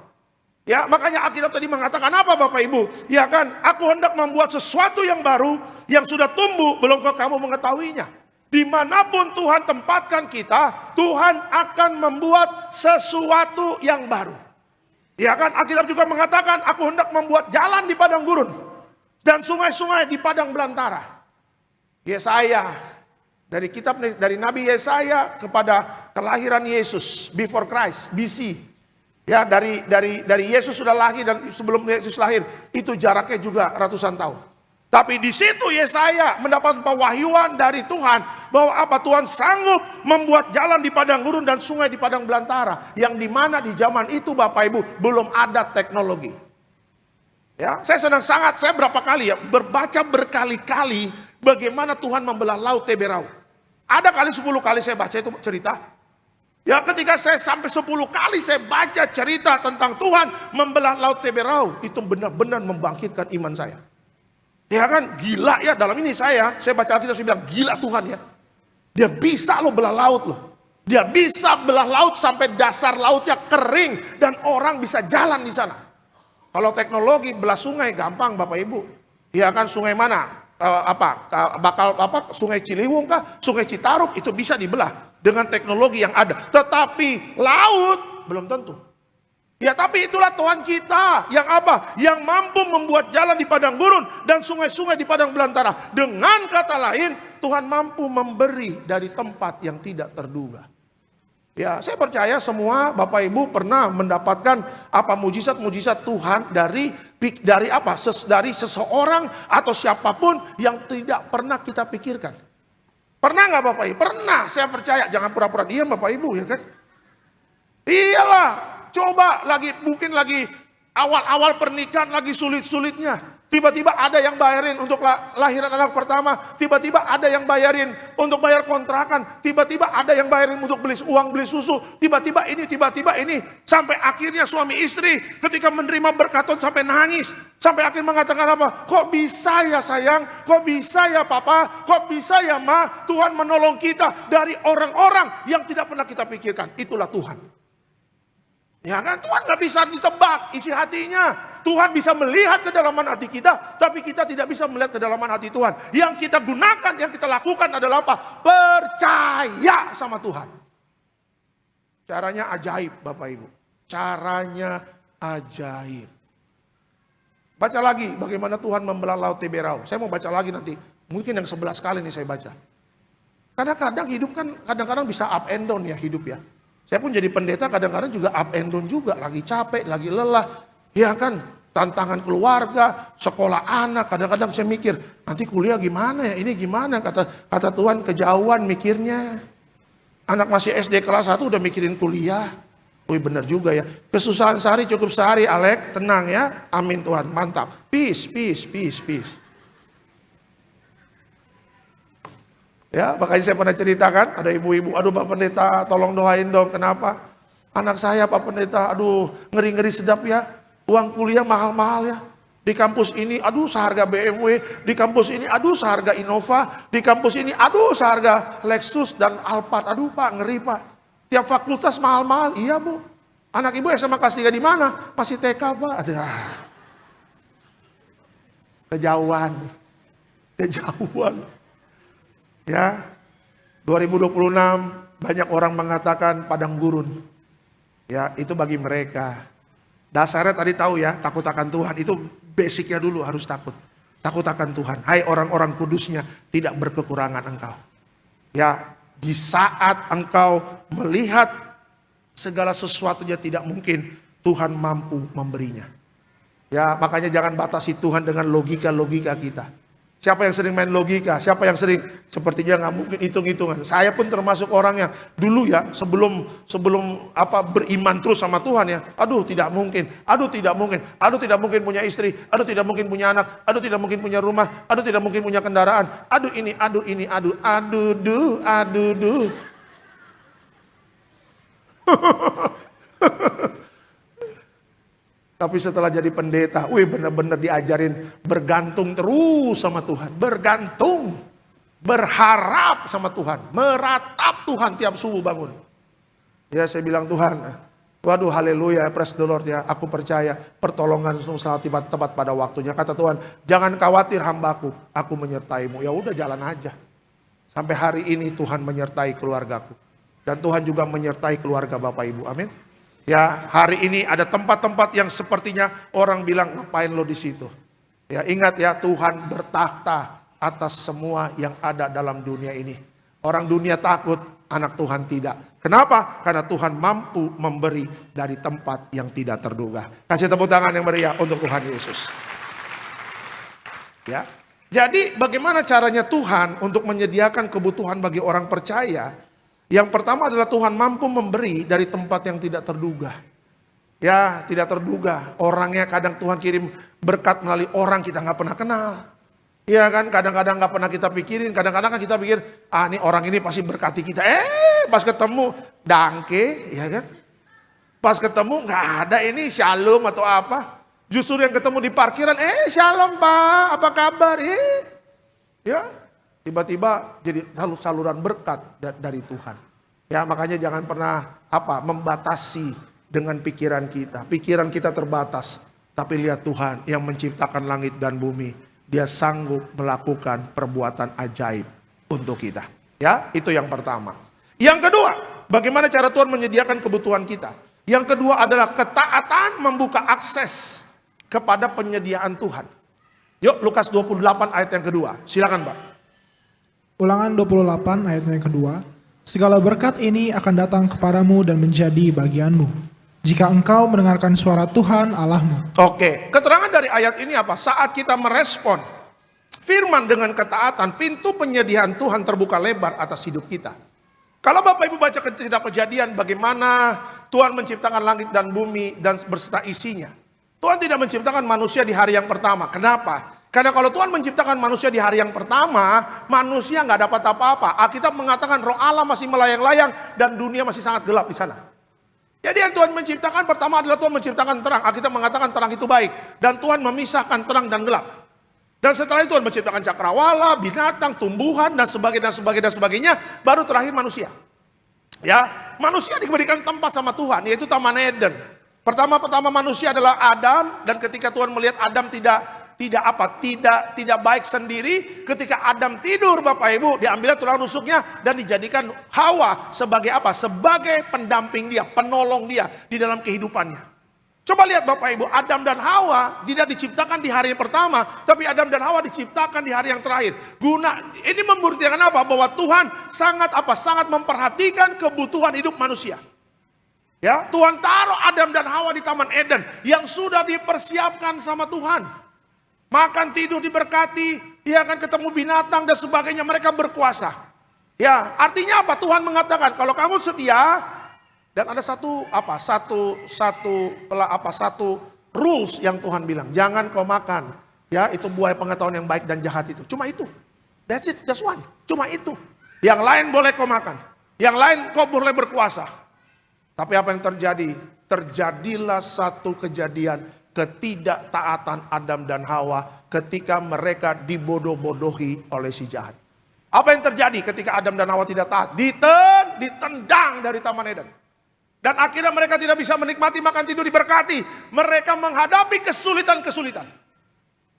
Ya, makanya Alkitab tadi mengatakan apa Bapak Ibu? Ya kan, aku hendak membuat sesuatu yang baru, yang sudah tumbuh, belum kamu mengetahuinya. Dimanapun Tuhan tempatkan kita, Tuhan akan membuat sesuatu yang baru. Ya kan, Alkitab juga mengatakan, aku hendak membuat jalan di padang gurun dan sungai-sungai di padang belantara. Yesaya, dari Nabi Yesaya kepada kelahiran Yesus, before Christ, BC. Ya, dari Yesus sudah lahir dan sebelum Yesus lahir, itu jaraknya juga ratusan tahun. Tapi di situ Yesaya mendapat pewahyuan dari Tuhan bahwa apa, Tuhan sanggup membuat jalan di padang gurun dan sungai di padang belantara, yang dimana di zaman itu Bapak Ibu belum ada teknologi. Ya, saya senang sangat, saya berapa kali ya berbaca berkali-kali bagaimana Tuhan membelah laut Teberau. Ada kali 10 kali saya baca itu cerita. Ya, ketika saya sampai 10 kali saya baca cerita tentang Tuhan membelah laut Teberau, itu benar-benar membangkitkan iman saya. Ya kan, gila ya, dalam ini saya baca Alkitab, saya bilang gila Tuhan ya. Dia bisa loh belah laut loh. Dia bisa belah laut sampai dasar lautnya kering dan orang bisa jalan di sana. Kalau teknologi belah sungai gampang Bapak Ibu. Ya kan, sungai mana? Sungai Ciliwung kah? Sungai Citarum, itu bisa dibelah dengan teknologi yang ada. Tetapi laut belum tentu. Ya, tapi itulah Tuhan kita yang apa? Yang mampu membuat jalan di padang gurun dan sungai-sungai di padang belantara. Dengan kata lain, Tuhan mampu memberi dari tempat yang tidak terduga. Ya, saya percaya semua Bapak Ibu pernah mendapatkan apa mujizat-mujizat Tuhan dari seseorang atau siapapun yang tidak pernah kita pikirkan. Pernah nggak Bapak Ibu? Pernah, saya percaya. Jangan pura-pura diam Bapak Ibu, ya kan? Iyalah. Coba mungkin lagi awal-awal pernikahan lagi sulit-sulitnya. Tiba-tiba ada yang bayarin untuk lahiran anak pertama. Tiba-tiba ada yang bayarin untuk bayar kontrakan. Tiba-tiba ada yang bayarin untuk beli uang beli susu. Tiba-tiba ini, tiba-tiba ini. Sampai akhirnya suami istri ketika menerima berkat Tuhan sampai nangis. Sampai akhir mengatakan apa? Kok bisa ya sayang? Kok bisa ya papa? Kok bisa ya ma? Tuhan menolong kita dari orang-orang yang tidak pernah kita pikirkan. Itulah Tuhan. Ya kan, Tuhan gak bisa ditebak isi hatinya. Tuhan bisa melihat kedalaman hati kita, tapi kita tidak bisa melihat kedalaman hati Tuhan. Yang kita gunakan, yang kita lakukan adalah apa? Percaya sama Tuhan. Caranya ajaib Bapak Ibu. Caranya ajaib. Baca lagi bagaimana Tuhan membelah laut Tiberau. Saya mau baca lagi nanti. Mungkin yang 11 kali nih saya baca. Karena kadang hidup kan kadang-kadang bisa up and down ya hidup ya. Saya pun jadi pendeta kadang-kadang juga up and down juga. Lagi capek, lagi lelah. Ya kan, tantangan keluarga, sekolah anak. Kadang-kadang saya mikir, nanti kuliah gimana ya, ini gimana. Kata Tuhan, kejauhan mikirnya. Anak masih SD kelas 1 udah mikirin kuliah. Wih benar juga ya. Kesusahan sehari cukup sehari, Alek. Tenang ya, amin Tuhan, mantap. Peace, peace, peace, peace. Ya, makanya saya pernah ceritakan, ada ibu-ibu, aduh Pak Pendeta tolong doain dong, kenapa? Anak saya Pak Pendeta, aduh ngeri-ngeri sedap ya, uang kuliah mahal-mahal ya. Di kampus ini, aduh seharga BMW, di kampus ini, aduh seharga Innova, di kampus ini, aduh seharga Lexus dan Alphard, aduh Pak ngeri Pak. Tiap fakultas mahal-mahal, iya Bu. Anak ibu SMA kelas 3 di mana? Masih TK Pak. Aduh. Kejauhan. Ya, 2026 banyak orang mengatakan padang gurun. Ya, itu bagi mereka. Dasarnya tadi tahu ya, takut akan Tuhan. Itu basicnya dulu harus takut. Takut akan Tuhan. Hai orang-orang kudusnya, tidak berkekurangan engkau. Ya, di saat engkau melihat segala sesuatunya tidak mungkin, Tuhan mampu memberinya. Ya, makanya jangan batasi Tuhan dengan logika-logika kita. Siapa yang sering main logika? Siapa yang sering sepertinya nggak mungkin hitung-hitungan? Saya pun termasuk orang yang dulu ya sebelum beriman terus sama Tuhan ya. Aduh tidak mungkin, aduh tidak mungkin, aduh tidak mungkin punya istri, aduh tidak mungkin punya anak, aduh tidak mungkin punya rumah, aduh tidak mungkin punya kendaraan, aduh ini, aduh. Tapi setelah jadi pendeta, benar-benar diajarin bergantung terus sama Tuhan. Bergantung, berharap sama Tuhan. Meratap Tuhan tiap subuh bangun. Ya saya bilang Tuhan, waduh haleluya, praise the Lord ya. Aku percaya pertolongan selalu tepat pada waktunya. Kata Tuhan, jangan khawatir hambaku, aku menyertaimu. Ya udah jalan aja. Sampai hari ini Tuhan menyertai keluargaku. Dan Tuhan juga menyertai keluarga Bapak Ibu, amin. Ya, hari ini ada tempat-tempat yang sepertinya orang bilang ngapain lo di situ. Ya, ingat ya, Tuhan bertakhta atas semua yang ada dalam dunia ini. Orang dunia takut, anak Tuhan tidak. Kenapa? Karena Tuhan mampu memberi dari tempat yang tidak terduga. Kasih tepuk tangan yang meriah untuk Tuhan Yesus. Ya. Jadi, bagaimana caranya Tuhan untuk menyediakan kebutuhan bagi orang percaya? Yang pertama adalah Tuhan mampu memberi dari tempat yang tidak terduga. Ya, tidak terduga. Orangnya kadang Tuhan kirim berkat melalui orang kita nggak pernah kenal. Iya kan, kadang-kadang nggak pernah kita pikirin. Kadang-kadang kan kita pikir, ini orang ini pasti berkati kita. Pas ketemu, dangke, ya kan. Pas ketemu nggak ada ini shalom atau apa. Justru yang ketemu di parkiran, shalom Pak, apa kabar? Ya. Tiba-tiba jadi saluran berkat dari Tuhan. Ya makanya jangan pernah membatasi dengan pikiran kita. Pikiran kita terbatas. Tapi lihat Tuhan yang menciptakan langit dan bumi. Dia sanggup melakukan perbuatan ajaib untuk kita. Ya itu yang pertama. Yang kedua, bagaimana cara Tuhan menyediakan kebutuhan kita. Yang kedua adalah ketaatan membuka akses kepada penyediaan Tuhan. Yuk Lukas 28 ayat yang kedua. Silakan Pak. Ulangan 28 ayat yang kedua. Segala berkat ini akan datang kepadamu dan menjadi bagianmu, jika engkau mendengarkan suara Tuhan Allahmu. Oke, keterangan dari ayat ini apa? Saat kita merespon firman dengan ketaatan, pintu penyediaan Tuhan terbuka lebar atas hidup kita. Kalau Bapak Ibu baca kitab Kejadian, bagaimana Tuhan menciptakan langit dan bumi dan berserta isinya. Tuhan tidak menciptakan manusia di hari yang pertama. Kenapa? Karena kalau Tuhan menciptakan manusia di hari yang pertama, manusia nggak dapat apa-apa. Alkitab mengatakan roh Allah masih melayang-layang dan dunia masih sangat gelap di sana. Jadi yang Tuhan menciptakan pertama adalah Tuhan menciptakan terang. Alkitab mengatakan terang itu baik. Dan Tuhan memisahkan terang dan gelap. Dan setelah itu Tuhan menciptakan cakrawala, binatang, tumbuhan, dan sebagainya. Baru terakhir manusia. Ya, manusia diberikan tempat sama Tuhan, yaitu Taman Eden. Pertama manusia adalah Adam, dan ketika Tuhan melihat Adam tidak baik sendiri, ketika Adam tidur Bapak Ibu, diambil tulang rusuknya dan dijadikan Hawa sebagai apa? Sebagai pendamping dia, penolong dia di dalam kehidupannya. Coba lihat Bapak Ibu, Adam dan Hawa tidak diciptakan di hari pertama, tapi Adam dan Hawa diciptakan di hari yang terakhir. Ini membuktikan apa? Bahwa Tuhan sangat memperhatikan kebutuhan hidup manusia. Ya, Tuhan taruh Adam dan Hawa di Taman Eden yang sudah dipersiapkan sama Tuhan. Makan, tidur diberkati, dia akan ketemu binatang dan sebagainya, mereka berkuasa. Ya, artinya apa? Tuhan mengatakan kalau kamu setia, dan ada satu rules yang Tuhan bilang, jangan kau makan. Ya, itu buah pengetahuan yang baik dan jahat itu. Cuma itu. That's it, just one. Cuma itu. Yang lain boleh kau makan. Yang lain kau boleh berkuasa. Tapi apa yang terjadi? Terjadilah satu kejadian ketidaktaatan Adam dan Hawa ketika mereka dibodoh-bodohi oleh si jahat. Apa yang terjadi ketika Adam dan Hawa tidak taat? Ditendang dari Taman Eden. Dan akhirnya mereka tidak bisa menikmati makan tidur diberkati. Mereka menghadapi kesulitan-kesulitan.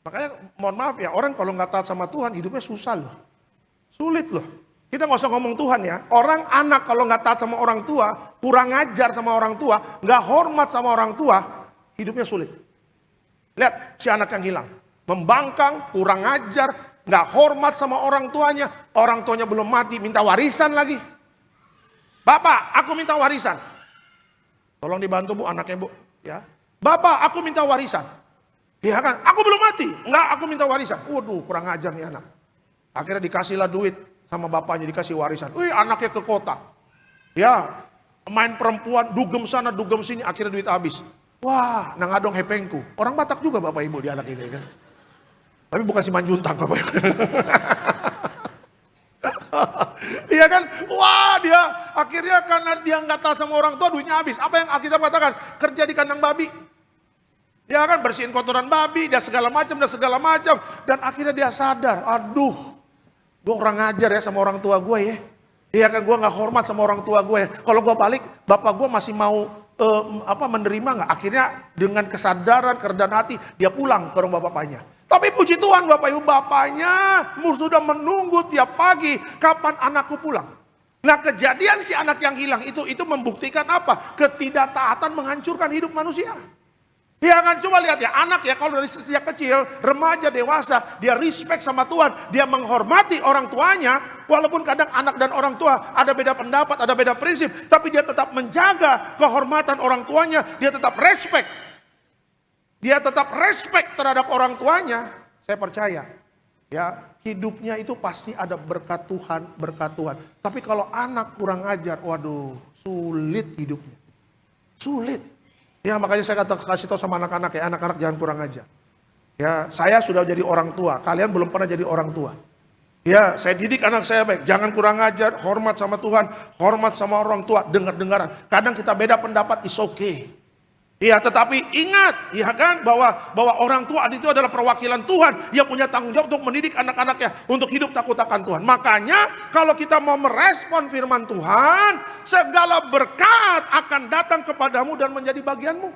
Makanya mohon maaf ya, orang kalau nggak taat sama Tuhan hidupnya susah loh. Sulit loh. Kita nggak usah ngomong Tuhan ya. Orang anak kalau nggak taat sama orang tua, kurang ajar sama orang tua, nggak hormat sama orang tua, hidupnya sulit. Lihat si anak yang hilang, membangkang, kurang ajar, nggak hormat sama orang tuanya belum mati, minta warisan lagi. Bapak, aku minta warisan. Tolong dibantu Bu anaknya Bu, ya. Bapak, aku minta warisan. Iya kan? Aku belum mati. Enggak, aku minta warisan. Waduh, kurang ajar nih anak. Akhirnya dikasihlah duit sama bapaknya, dikasih warisan. Wih, anaknya ke kota. Ya, main perempuan, dugem sana, dugem sini, akhirnya duit habis. Wah, nangadong hepengku. Orang Batak juga Bapak Ibu di anak ini kan. Tapi bukan si Manjuntang Bapak Ibu. Iya kan? Wah, dia akhirnya karena dia nggak taat sama orang tua, duitnya habis. Apa yang kita katakan? Kerja di kandang babi. Ya kan, bersihin kotoran babi, dan segala macam. Dan akhirnya dia sadar, aduh, gue kurang ngajar ya sama orang tua gue ya. Iya kan, gue nggak hormat sama orang tua gue. Kalau gue balik, bapak gue masih mau menerima nggak? Akhirnya dengan kesadaran, kerendahan hati, dia pulang ke rumah bapaknya. Tapi puji Tuhan Bapak Ibu, bapaknya sudah menunggu tiap pagi kapan anakku pulang. Nah, kejadian si anak yang hilang itu membuktikan apa? Ketidaktaatan menghancurkan hidup manusia. Ya kan, coba lihat ya, anak ya kalau dari sejak kecil, remaja, dewasa, dia respect sama Tuhan, dia menghormati orang tuanya, walaupun kadang anak dan orang tua ada beda pendapat, ada beda prinsip, tapi dia tetap menjaga kehormatan orang tuanya, dia tetap respect. Dia tetap respect terhadap orang tuanya. Saya percaya, ya hidupnya itu pasti ada berkat Tuhan, berkat Tuhan. Tapi kalau anak kurang ajar, waduh, sulit hidupnya, sulit. Ya makanya saya kasih tahu sama anak-anak ya, anak-anak jangan kurang ajar. Ya saya sudah jadi orang tua, kalian belum pernah jadi orang tua. Ya saya didik anak saya baik, jangan kurang ajar, hormat sama Tuhan, hormat sama orang tua, dengar-dengaran. Kadang kita beda pendapat, is okay. Ya tetapi ingat ya kan bahwa orang tua itu adalah perwakilan Tuhan yang punya tanggung jawab untuk mendidik anak-anaknya untuk hidup takut akan Tuhan. Makanya kalau kita mau merespon firman Tuhan, segala berkat akan datang kepadamu dan menjadi bagianmu.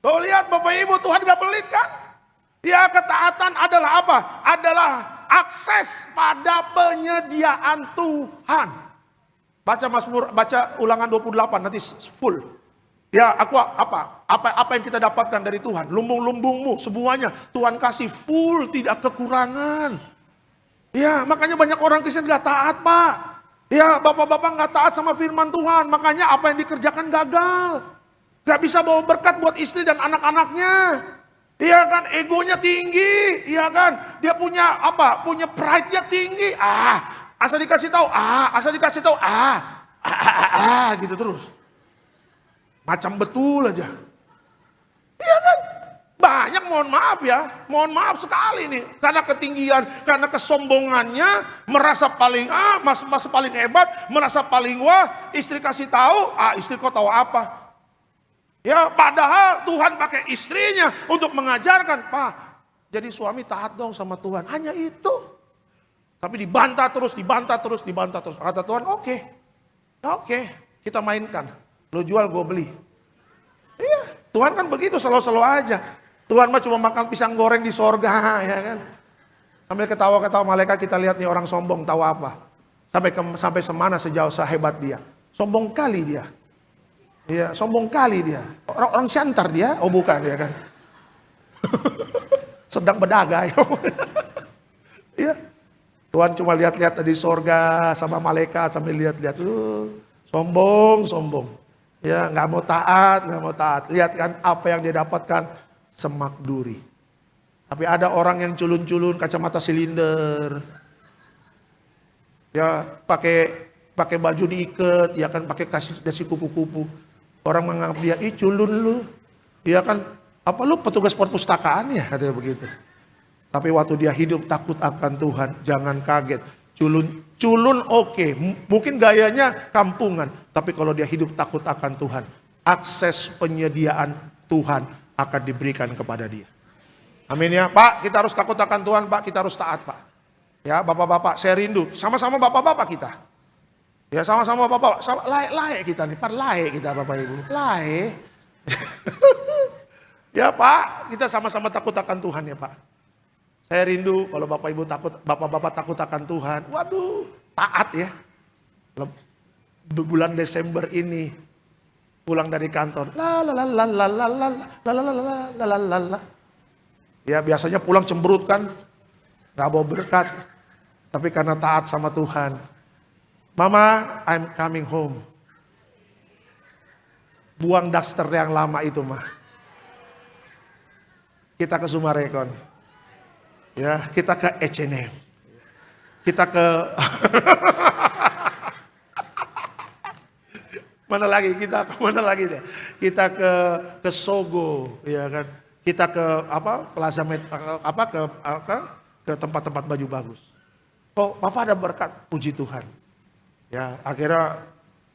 Tuh lihat Bapak Ibu, Tuhan gak pelit kan? Ya ketaatan adalah apa? Adalah akses pada penyediaan Tuhan. Baca Ulangan 28 nanti full. Ya, apa yang kita dapatkan dari Tuhan? Lumbung-lumbungmu semuanya Tuhan kasih full, tidak kekurangan. Ya, makanya banyak orang Kristen gak taat, Pak. Ya, bapak-bapak gak taat sama firman Tuhan, makanya apa yang dikerjakan gagal. Gak bisa bawa berkat buat istri dan anak-anaknya. Iya kan, egonya tinggi, iya kan? Dia punya apa? Punya pride-nya tinggi. Asal dikasih tahu, gitu terus. Macam betul aja. Iya kan? Banyak, mohon maaf ya, mohon maaf sekali nih. Karena ketinggian, karena kesombongannya, merasa paling merasa paling hebat, merasa paling wah, istri kasih tahu, istri kok tahu apa? Ya padahal Tuhan pakai istrinya untuk mengajarkan, Pak, jadi suami taat dong sama Tuhan. Hanya itu. Tapi dibantah terus, dibantah terus, dibantah terus. Kata Tuhan, oke, kita mainkan. Lo jual, gue beli. Iya, Tuhan kan begitu, selalu-selalu aja. Tuhan mah cuma makan pisang goreng di sorga, ya kan. Sambil ketawa-ketawa malaikat kita lihat nih orang sombong tahu apa. Sampai semana sejauh sehebat dia. Sombong kali dia. Iya, sombong kali dia. Orang Siantar dia, oh bukan ya kan. Sedang berdagai. Iya. Tuhan cuma lihat-lihat di sorga sama malaikat sambil lihat-lihat. Sombong. Ya, nggak mau taat. Lihat kan apa yang dia dapatkan, semak duri. Tapi ada orang yang culun-culun kacamata silinder. Ya, pakai baju diikat, ya kan pakai dasi kupu-kupu. Orang menganggap dia, culun lu. Ya kan, apa lu petugas perpustakaan ya, katanya begitu. Tapi waktu dia hidup takut akan Tuhan, jangan kaget. Culun oke, mungkin gayanya kampungan. Tapi kalau dia hidup takut akan Tuhan, akses penyediaan Tuhan akan diberikan kepada dia. Amin ya, Pak, kita harus takut akan Tuhan, Pak, kita harus taat, Pak. Ya, bapak-bapak, saya rindu, sama-sama bapak-bapak kita. Ya, sama-sama bapak-bapak, layak kita nih, Pak, layak kita Bapak Ibu, layak. Ya Pak, kita sama-sama takut akan Tuhan ya Pak. Saya rindu kalau Bapak Ibu takut, bapak-bapak takut akan Tuhan. Waduh, taat ya. Bulan Desember ini pulang dari kantor, ya biasanya pulang cemberut kan, nggak bawa berkat, tapi karena taat sama Tuhan. Mama, I'm coming home. Buang daster yang lama itu mah. Kita ke Sumarekon. Ya, kita ke H&M. Kita ke mana lagi? Kita ke mana lagi deh? Kita ke Sogo, ya kan? Kita ke Plaza ke tempat-tempat baju bagus. Kok Papa ada berkat, puji Tuhan. Ya, akhirnya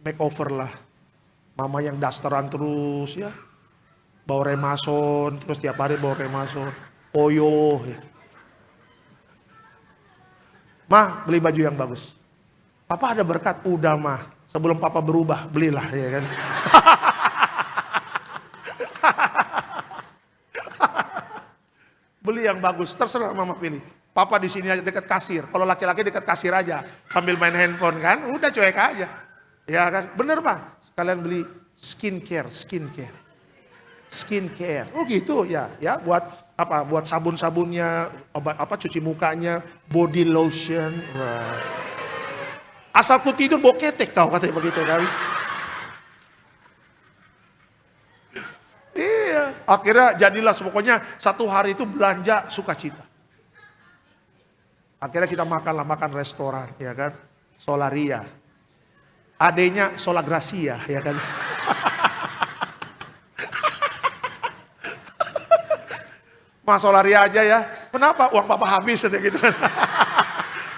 makeover lah. Mama yang dasteran terus ya. Bawa remason, terus tiap hari bawa remason. Oyo ya. Mah, beli baju yang bagus. Papa ada berkat, udah mah. Sebelum Papa berubah, belilah ya kan. Beli yang bagus, terserah Mama pilih. Papa di sini aja dekat kasir. Kalau laki-laki dekat kasir aja sambil main handphone kan, udah cuek aja. Ya kan? Bener Pak. Sekalian beli skincare. Oh gitu ya. Ya buat apa? Buat sabun-sabunnya, obat cuci mukanya, body lotion. Wah. Asal ku tidur bawa ketek kau katanya begitu kan. Iya, akhirnya jadilah pokoknya satu hari itu belanja sukacita. Akhirnya kita makan restoran, ya kan, Solaria. Adanya Solagracia, ya kan. Mas Solaria aja ya, kenapa uang Papa habis gitu kan.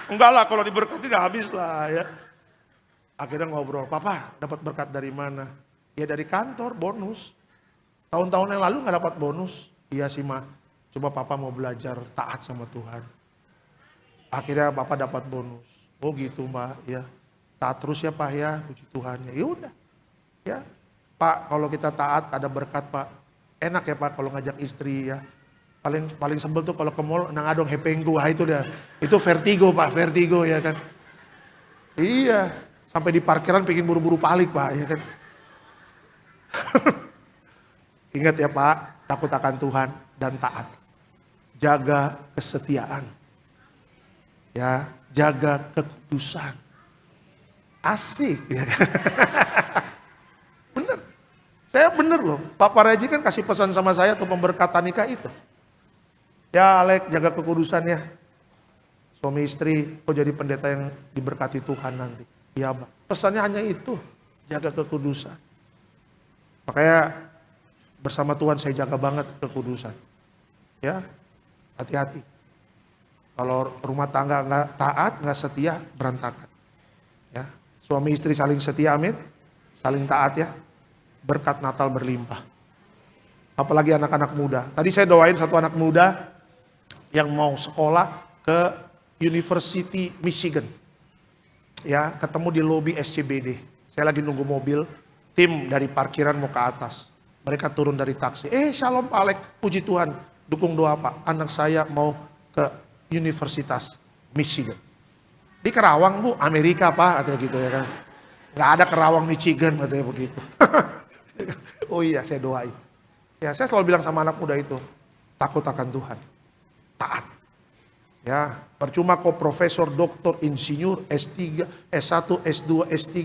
Enggak lah, kalau diberkati gak habis lah ya. Akhirnya ngobrol, Papa dapat berkat dari mana? Ya dari kantor, bonus. Tahun-tahun yang lalu gak dapat bonus. Iya sih Ma, cuma Papa mau belajar taat sama Tuhan. Akhirnya Papa dapat bonus. Oh gitu Mbak ya. Taat terus ya Pak ya, puji Tuhan ya. Ya udah. Ya. Pak, kalau kita taat ada berkat Pak. Enak ya Pak kalau ngajak istri ya. Paling sebel tuh kalau ke mall nang adong hepengku. Itu dah. Itu vertigo Pak, vertigo ya kan. Iya, sampai di parkiran pengen buru-buru balik Pak ya kan. Ingat ya Pak, takut akan Tuhan dan taat. Jaga kesetiaan. Ya, jaga kekudusan. Asik ya. Bener. Saya bener loh. Papa Reji kan kasih pesan sama saya tuh pemberkatan nikah itu. Ya Alek, jaga kekudusan ya. Suami istri kok jadi pendeta yang diberkati Tuhan nanti. Iya Pak. Pesannya hanya itu. Jaga kekudusan. Makanya bersama Tuhan saya jaga banget kekudusan. Ya, hati-hati. Kalau rumah tangga nggak taat, nggak setia, berantakan. Ya, suami istri saling setia, amin. Saling taat ya. Berkat Natal berlimpah. Apalagi anak-anak muda. Tadi saya doain satu anak muda yang mau sekolah ke University Michigan. Ya, ketemu di lobi SCBD. Saya lagi nunggu mobil, tim dari parkiran mau ke atas. Mereka turun dari taksi. Shalom Pak Alex, puji Tuhan. Dukung doa Pak, anak saya mau ke Universitas Michigan. Di Kerawang Bu, Amerika Pak, katanya gitu ya kan. Nggak ada Kerawang Michigan, katanya begitu. Oh iya, saya doain. Ya, saya selalu bilang sama anak muda itu, takut akan Tuhan. Taat. Ya, percuma kau profesor, doktor, insinyur, S3, S1, S2, S3,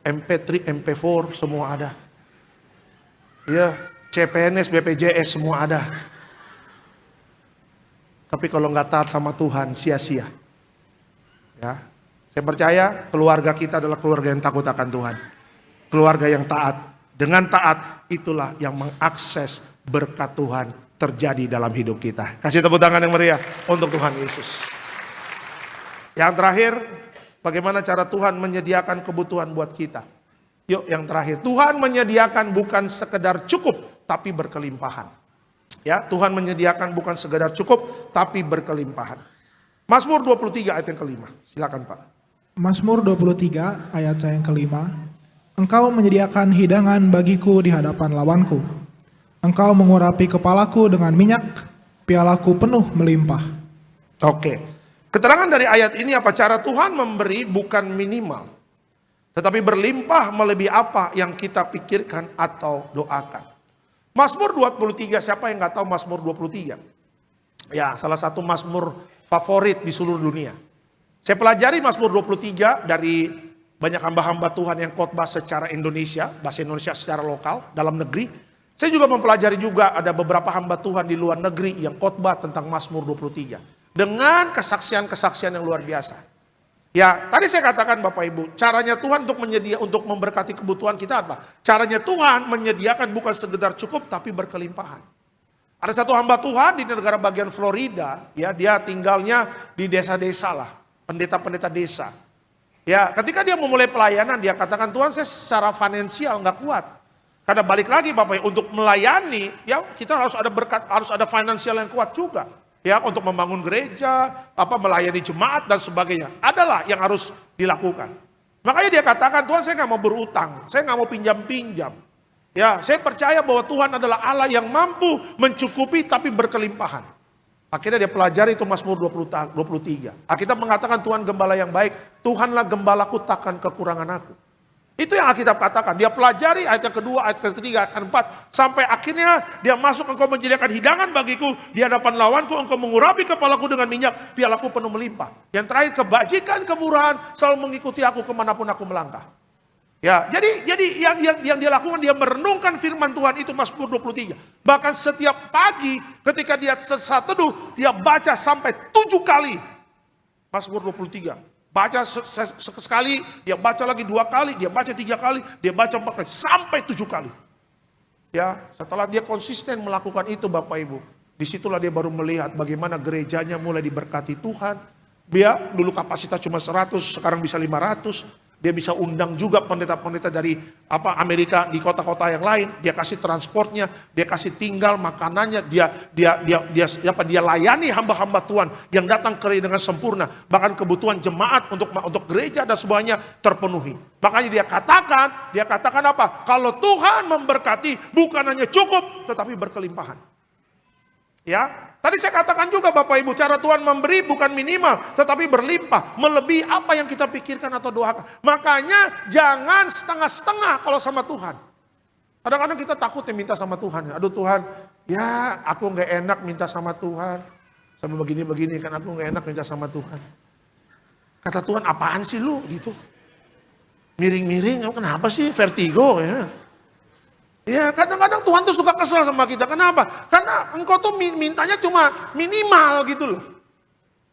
MP3, MP4, semua ada. Ya, CPNS, BPJS, semua ada. Tapi kalau nggak taat sama Tuhan, sia-sia. Ya, saya percaya keluarga kita adalah keluarga yang takut akan Tuhan. Keluarga yang taat. Dengan taat, itulah yang mengakses berkat Tuhan terjadi dalam hidup kita. Kasih tepuk tangan yang meriah untuk Tuhan Yesus. Yang terakhir, bagaimana cara Tuhan menyediakan kebutuhan buat kita. Yuk yang terakhir, Tuhan menyediakan bukan sekedar cukup, tapi berkelimpahan. Ya, Tuhan menyediakan bukan sekedar cukup, tapi berkelimpahan. Mazmur 23 ayat yang kelima. Silakan Pak. Mazmur 23 ayat yang kelima. Engkau menyediakan hidangan bagiku di hadapan lawanku. Engkau mengurapi kepalaku dengan minyak, pialaku penuh melimpah. Oke. Keterangan dari ayat ini apa? Cara Tuhan memberi bukan minimal, tetapi berlimpah melebihi apa yang kita pikirkan atau doakan. Mazmur 23, siapa yang nggak tahu Mazmur 23? Ya, salah satu Mazmur favorit di seluruh dunia. Saya pelajari Mazmur 23 dari banyak hamba-hamba Tuhan yang khotbah secara Indonesia, bahasa Indonesia secara lokal, dalam negeri. Saya juga mempelajari juga ada beberapa hamba Tuhan di luar negeri yang khotbah tentang Mazmur 23. Dengan kesaksian-kesaksian yang luar biasa. Ya, tadi saya katakan Bapak Ibu, caranya Tuhan untuk memberkati kebutuhan kita apa? Caranya Tuhan menyediakan bukan sekedar cukup, tapi berkelimpahan. Ada satu hamba Tuhan di negara bagian Florida, ya dia tinggalnya di desa-desa lah, pendeta-pendeta desa. Ya, ketika dia memulai pelayanan, dia katakan Tuhan saya secara finansial nggak kuat. Karena balik lagi Bapak Ibu, untuk melayani, ya kita harus ada berkat, harus ada finansial yang kuat juga. Ya, untuk membangun gereja, melayani jemaat dan sebagainya. Adalah yang harus dilakukan. Makanya dia katakan, Tuhan saya nggak mau berutang, saya nggak mau pinjam-pinjam. Ya, saya percaya bahwa Tuhan adalah Allah yang mampu mencukupi tapi berkelimpahan. Akhirnya dia pelajari itu Mazmur 23. Alkitab mengatakan Tuhan gembala yang baik, Tuhanlah gembalaku takkan kekurangan aku. Itu yang Alkitab katakan. Dia pelajari ayat yang kedua, ayat ketiga, ayat keempat. Sampai akhirnya dia masuk, engkau menyediakan hidangan bagiku. Di hadapan lawanku, engkau mengurapi kepalaku dengan minyak. Pialaku penuh melimpah. Yang terakhir, kebajikan, kemurahan selalu mengikuti aku kemanapun aku melangkah. Ya, jadi yang dia lakukan, dia merenungkan firman Tuhan itu Mazmur 23. Bahkan setiap pagi ketika dia saat teduh, dia baca sampai 7 kali Mazmur 23. Baca sekali, dia baca lagi 2 kali, dia baca 3 kali, dia baca 4 kali, sampai 7 kali. Ya, setelah dia konsisten melakukan itu Bapak Ibu, disitulah dia baru melihat bagaimana gerejanya mulai diberkati Tuhan. Dia dulu kapasitas cuma 100, sekarang bisa 500. Dia bisa undang juga pendeta-pendeta dari Amerika di kota-kota yang lain. Dia kasih transportnya, dia kasih tinggal makanannya, dia layani hamba-hamba Tuhan yang datang dengan sempurna. Bahkan kebutuhan jemaat untuk gereja dan semuanya terpenuhi. Makanya dia katakan apa? Kalau Tuhan memberkati bukan hanya cukup tetapi berkelimpahan. Ya. Tadi saya katakan juga Bapak Ibu, cara Tuhan memberi bukan minimal, tetapi berlimpah, melebihi apa yang kita pikirkan atau doakan. Makanya jangan setengah-setengah kalau sama Tuhan. Kadang-kadang kita takut ya minta sama Tuhan. Aduh Tuhan, ya aku nggak enak minta sama Tuhan. Sama begini-begini kan aku nggak enak minta sama Tuhan. Kata Tuhan, apaan sih lu gitu? Miring-miring, kenapa sih vertigo ya? Ya kadang-kadang Tuhan tuh suka kesel sama kita. Kenapa? Karena engkau tuh mintanya cuma minimal gitu loh.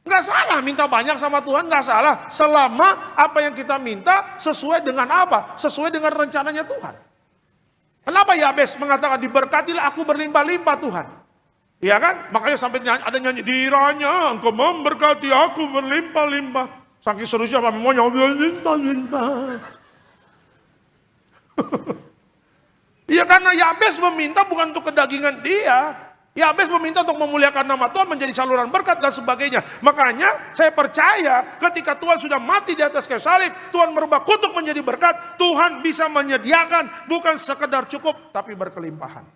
Nggak salah minta banyak sama Tuhan, nggak salah. Selama apa yang kita minta sesuai dengan apa? Sesuai dengan rencananya Tuhan. Kenapa Yabes mengatakan diberkatilah aku berlimpah-limpah Tuhan? Iya kan? Makanya sampai ada nyanyi, diranya engkau memberkati aku berlimpah-limpah. Saking seterusnya apa mau nyanyi limpah-limpah. Iya, karena Yabes meminta bukan untuk kedagingan dia. Yabes meminta untuk memuliakan nama Tuhan, menjadi saluran berkat dan sebagainya. Makanya saya percaya ketika Tuhan sudah mati di atas kayu salib, Tuhan merubah kutuk menjadi berkat. Tuhan bisa menyediakan bukan sekedar cukup, tapi berkelimpahan.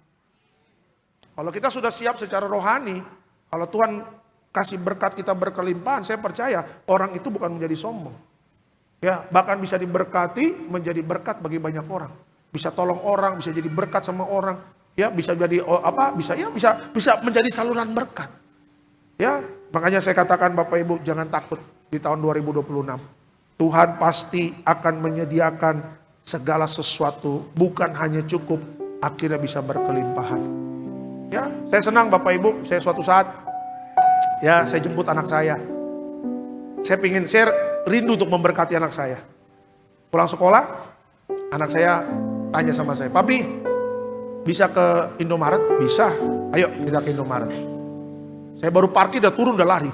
Kalau kita sudah siap secara rohani, kalau Tuhan kasih berkat kita berkelimpahan, saya percaya orang itu bukan menjadi sombong. Ya, bahkan bisa diberkati menjadi berkat bagi banyak orang. Bisa tolong orang, bisa jadi berkat sama orang. Ya, bisa jadi bisa menjadi saluran berkat. Ya, makanya saya katakan Bapak Ibu jangan takut di tahun 2026. Tuhan pasti akan menyediakan segala sesuatu, bukan hanya cukup, akhirnya bisa berkelimpahan. Ya, saya senang Bapak Ibu, saya suatu saat ya saya jemput anak saya. Saya rindu untuk memberkati anak saya. Pulang sekolah, anak saya tanya sama saya, "Papi, bisa ke Indomaret?" "Bisa." "Ayo kita ke Indomaret." Saya baru parkir, udah turun, udah lari.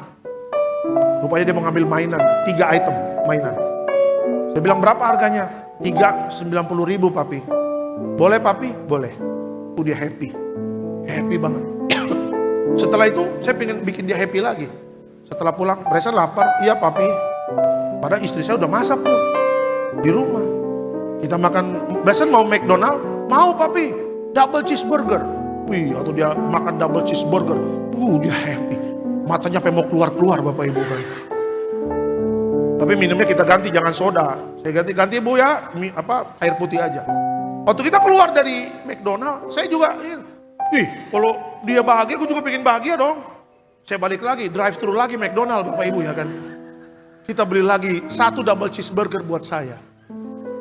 Rupanya dia mau ngambil mainan, 3 item mainan. Saya bilang, "Berapa harganya?" 390.000 papi. "Boleh papi?" "Boleh." Dia happy. Happy banget. Setelah itu saya pengen bikin dia happy lagi. Setelah pulang, "Bresen lapar?" "Iya papi." Padahal istri saya udah masak tuh di rumah. Kita makan, "Bresen mau McDonald?" "Mau papi." "Double cheeseburger." Wih, atau dia makan double cheeseburger. Dia happy. Matanya sampai mau keluar-keluar Bapak Ibu kan. Tapi minumnya kita ganti, jangan soda. Saya ganti Bu ya, air putih aja. Waktu kita keluar dari McDonald, saya juga, kalau dia bahagia, aku juga pengen bahagia dong. Saya balik lagi, drive thru lagi McDonald Bapak Ibu ya kan. Kita beli lagi 1 double cheeseburger buat saya.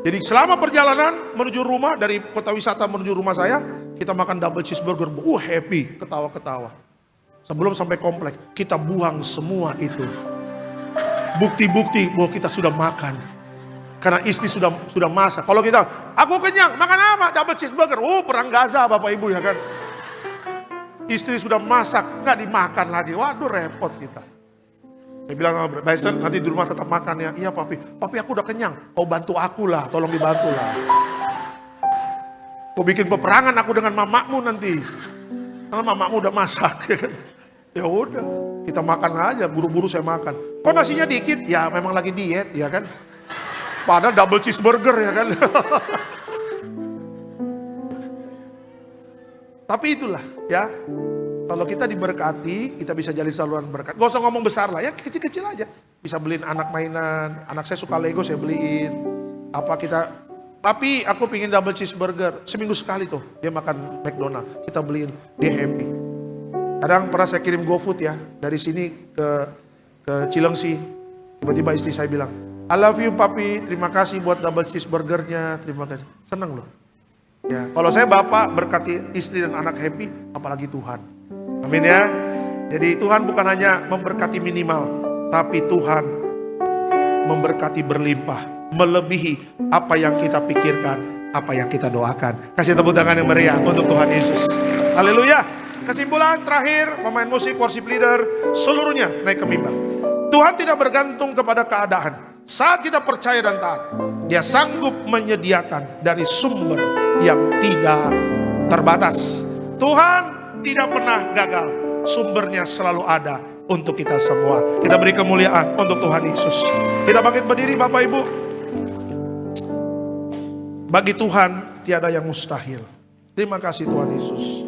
Jadi selama perjalanan menuju rumah, dari kota wisata menuju rumah saya, kita makan double cheeseburger. Happy, ketawa-ketawa. Sebelum sampai komplek, kita buang semua itu. Bukti-bukti bahwa kita sudah makan. Karena istri sudah masak. Kalau kita, "Aku kenyang, makan apa?" "Double cheeseburger." Perang Gaza Bapak Ibu ya kan. Istri sudah masak, nggak dimakan lagi. Waduh repot kita. Saya bilang sama Bryson, "Nanti di rumah tetap makan ya." "Iya papi." "Papi aku udah kenyang." "Kau bantu aku lah, tolong dibantu lah. Kau bikin peperangan aku dengan mamakmu nanti. Karena mamakmu udah masak." Ya udah, kita makan aja, buru-buru saya makan. "Kok nasinya dikit?" "Ya memang lagi diet ya kan." Padahal double cheeseburger ya kan. Tapi itulah ya, kalau kita diberkati, kita bisa jadi saluran berkat. Gak usah ngomong besar lah ya, kecil-kecil aja. Bisa beliin anak mainan, anak saya suka Lego saya beliin. "Papi aku pingin double cheeseburger." Seminggu sekali tuh dia makan McDonald, kita beliin, dia happy. Kadang pernah saya kirim GoFood ya, dari sini ke Cilengsi. Tiba-tiba istri saya bilang, "I love you papi, terima kasih buat double cheeseburgernya, terima kasih." Senang loh. Ya, kalau saya bapak berkati istri dan anak happy, apalagi Tuhan. Amin ya. Jadi Tuhan bukan hanya memberkati minimal, tapi Tuhan memberkati berlimpah, melebihi apa yang kita pikirkan, apa yang kita doakan. Kasih tepuk tangan yang meriah untuk Tuhan Yesus. Haleluya. Kesimpulan terakhir, pemain musik, worship leader, seluruhnya naik ke mimbar. Tuhan tidak bergantung kepada keadaan. Saat kita percaya dan taat, Dia sanggup menyediakan dari sumber yang tidak terbatas. Tuhan tidak pernah gagal, sumbernya selalu ada untuk kita semua. Kita beri kemuliaan untuk Tuhan Yesus. Kita bangkit berdiri Bapak Ibu. Bagi Tuhan tiada yang mustahil. Terima kasih Tuhan Yesus.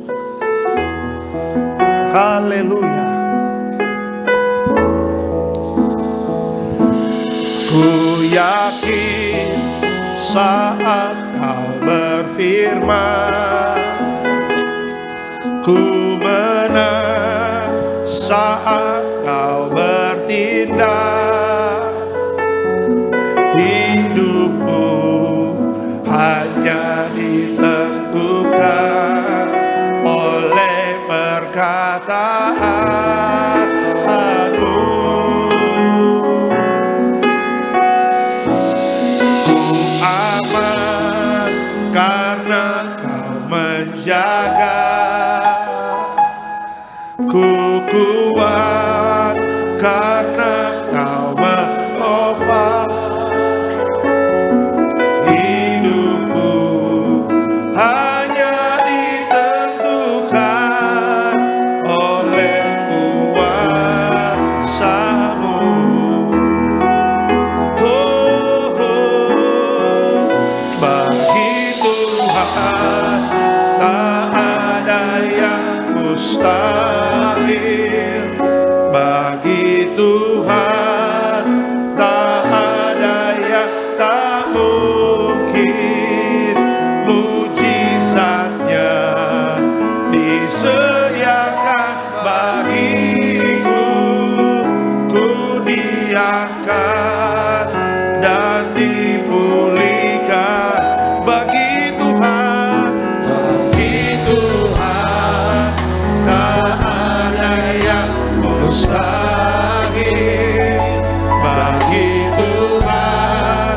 Haleluya. Ku yakin saat Kau berfirman, ku menang saat Kau bertindak. Hidupku hanya ditentukan oleh perkataan-Mu. Ku aman karena Kau menjaga. diangkat dan dipulihkan. Bagi Tuhan tak ada yang mustahil. Bagi Tuhan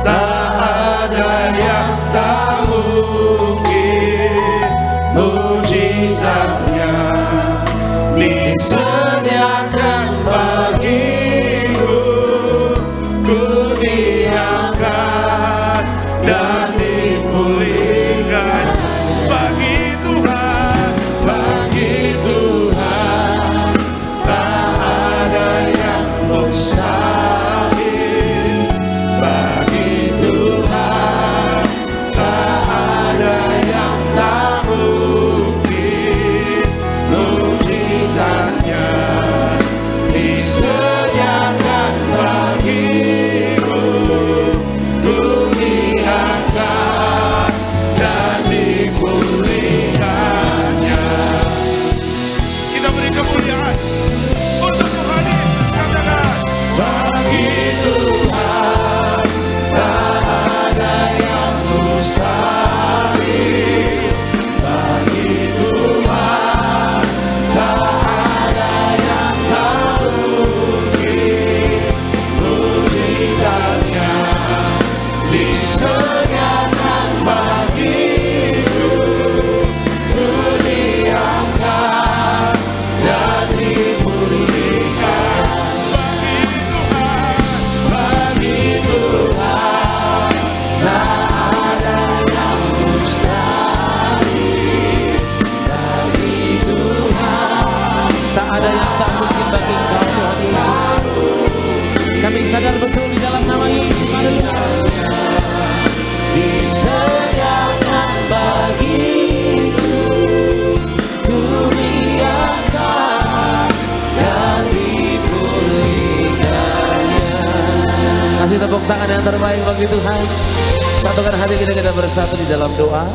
tak ada yang tak mungkin. Mujizatnya disediakan bagiku, ku diangkat dan dipulihkan. Bagi Tuhan tak ada yang mustahil. Bagi Tuhan tak ada yang tak mungkin. Mujizatnya disediakan bagiku, ku diangkat dan dipulihkannya. Kita beri kemuliaan untuk Tuhan Yesus. Katakan, bagi Tuhan tak ada yang mustahil. Bagi Tuhan tak ada yang tak mungkin. Mujizatnya disediakan bagiku, ku diangkat dan dipulihkan. Bagi Tuhan tak ada yang mustahil. Bagi Tuhan Tak ada yang tak mungkin bagi Engkau Tuhan Yesus. Kami sadar betul di dalam nama Yesus. Haleluya. Disediakan bagiku, ku diangkat dan dipulihkannya. Kasih tepuk tangan yang terbaik bagi Tuhan. Satukan hati kita bersatu di dalam doa.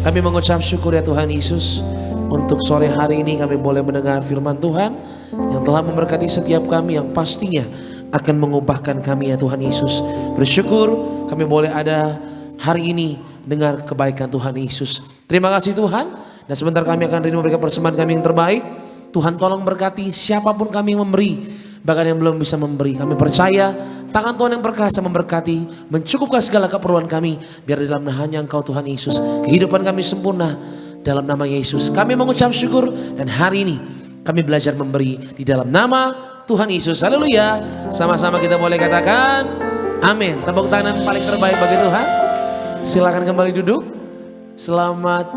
Kami mengucap syukur ya Tuhan Yesus, untuk sore hari ini kami boleh mendengar firman Tuhan yang telah memberkati setiap kami, yang pastinya akan mengubahkan kami ya Tuhan Yesus. Bersyukur kami boleh ada hari ini dengar kebaikan Tuhan Yesus. Terima kasih Tuhan. Dan sebentar kami akan rindu memberikan persembahan kami yang terbaik. Tuhan tolong berkati siapapun kami yang memberi, bahkan yang belum bisa memberi. Kami percaya tangan Tuhan yang perkasa memberkati, mencukupkan segala keperluan kami. Biar di dalam hanya Engkau Tuhan Yesus, kehidupan kami sempurna dalam nama Yesus. Kami mengucap syukur dan hari ini kami belajar memberi di dalam nama Tuhan Yesus. Haleluya. Sama-sama kita boleh katakan amin. Tepuk tangan paling terbaik bagi Tuhan. Silakan kembali duduk. Selamat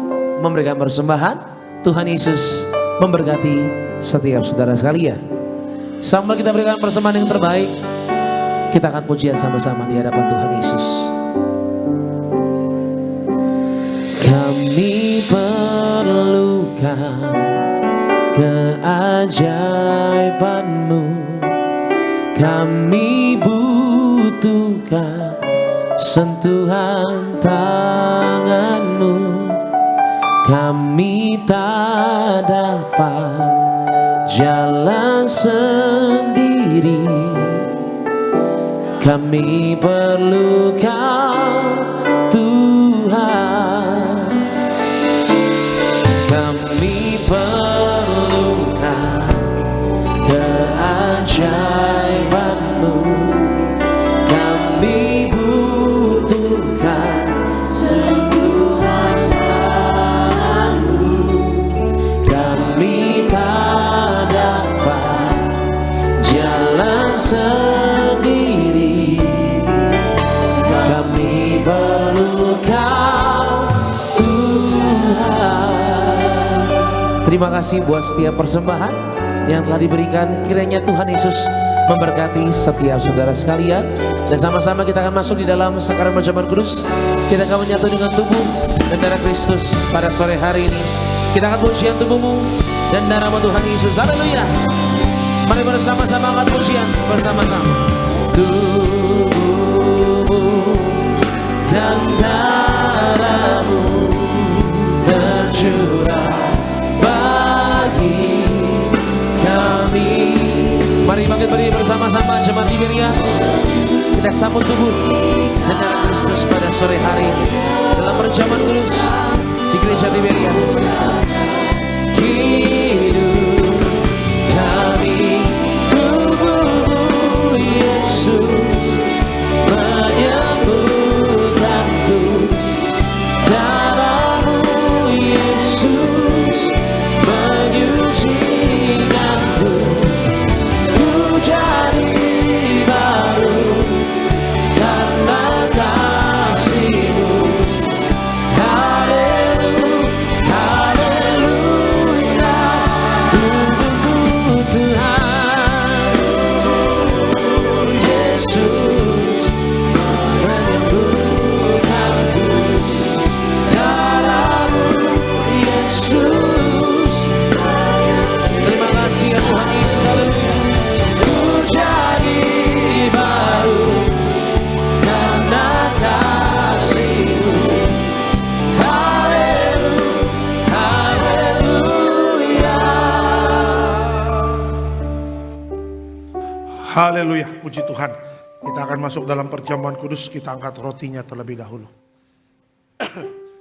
memberikan persembahan. Tuhan Yesus memberkati setiap saudara sekalian. Sambil kita berikan persembahan yang terbaik, kita akan pujian sama-sama di hadapan Tuhan Yesus. Kami perlukan keajaiban-Mu, kami butuhkan sentuhan tangan-Mu, kami tak dapat jalan sendiri, kami perlukan Tuhan. Kami perlukan keajaiban-Mu, kami butuhkan sentuhan tangan-Mu, kami tak dapat jalan sendiri, kami perlukan Tuhan. Terima kasih buat setiap persembahan yang telah diberikan. Kiranya Tuhan Yesus memberkati setiap saudara sekalian. Dan sama-sama kita akan masuk di dalam sakramen perjamuan kudus. Kita akan menyatu dengan tubuh dan darah Kristus pada sore hari ini. Kita akan pujian tubuhmu dan darah Tuhan Yesus. Haleluya. Mari bersama-sama angkat pujian bersama-sama. Tubuhmu dan darah-Mu tercurah bagi kami. Mari bangkit berdiri bersama-sama jemaat Tiberias. Kita sambut tubuh dan darah Kristus pada sore hari ini dalam perjamuan kudus di gereja Tiberias. Hidup kami tubuh Yesus menyebutkanku, darahmu Yesus menyucikanku, ku jadi baru karena kasih-Mu. Haleluya, haleluya, tubuh Tuhan Yesus menyembuhkanku, darah-Mu Yesus. Terima kasih ya Tuhan Yesus, haleluya. Ku jadi baru karena kasih-Mu. Haleluya, haleluya. Haleluya, puji Tuhan. Kita akan masuk dalam perjamuan kudus, kita angkat rotinya terlebih dahulu.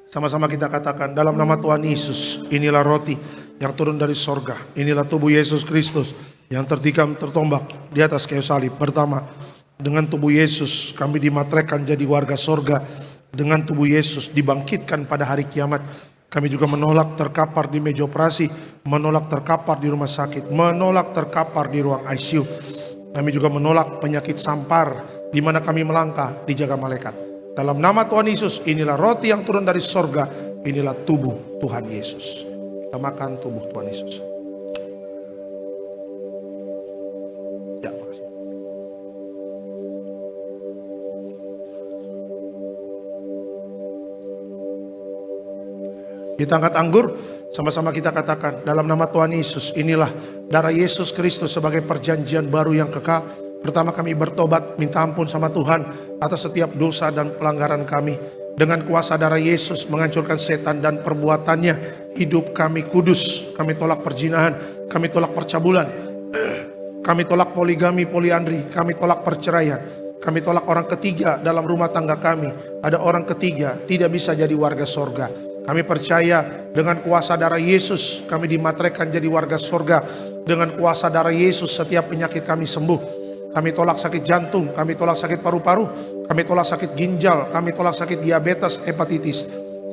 Sama-sama kita katakan, dalam nama Tuhan Yesus, inilah roti yang turun dari sorga. Inilah tubuh Yesus Kristus yang tertikam tertombak di atas kayu salib. Pertama, dengan tubuh Yesus kami dimateraikan jadi warga sorga. Dengan tubuh Yesus dibangkitkan pada hari kiamat. Kami juga menolak terkapar di meja operasi, menolak terkapar di rumah sakit, menolak terkapar di ruang ICU. Kami juga menolak penyakit sampar di mana kami melangkah dijaga malaikat. Dalam nama Tuhan Yesus, inilah roti yang turun dari sorga, inilah tubuh Tuhan Yesus. Kita makan tubuh Tuhan Yesus. Ya, makasih. Kita angkat anggur, sama-sama kita katakan, dalam nama Tuhan Yesus, inilah darah Yesus Kristus sebagai perjanjian baru yang kekal. Pertama kami bertobat, minta ampun sama Tuhan atas setiap dosa dan pelanggaran kami. Dengan kuasa darah Yesus menghancurkan setan dan perbuatannya. Hidup kami kudus, kami tolak perzinahan, kami tolak percabulan, kami tolak poligami, poliandri, kami tolak perceraian. Kami tolak orang ketiga dalam rumah tangga kami. Ada orang ketiga tidak bisa jadi warga sorga. Kami percaya dengan kuasa darah Yesus kami dimateraikan jadi warga sorga. Dengan kuasa darah Yesus setiap penyakit kami sembuh. Kami tolak sakit jantung, kami tolak sakit paru-paru, kami tolak sakit ginjal, kami tolak sakit diabetes, hepatitis.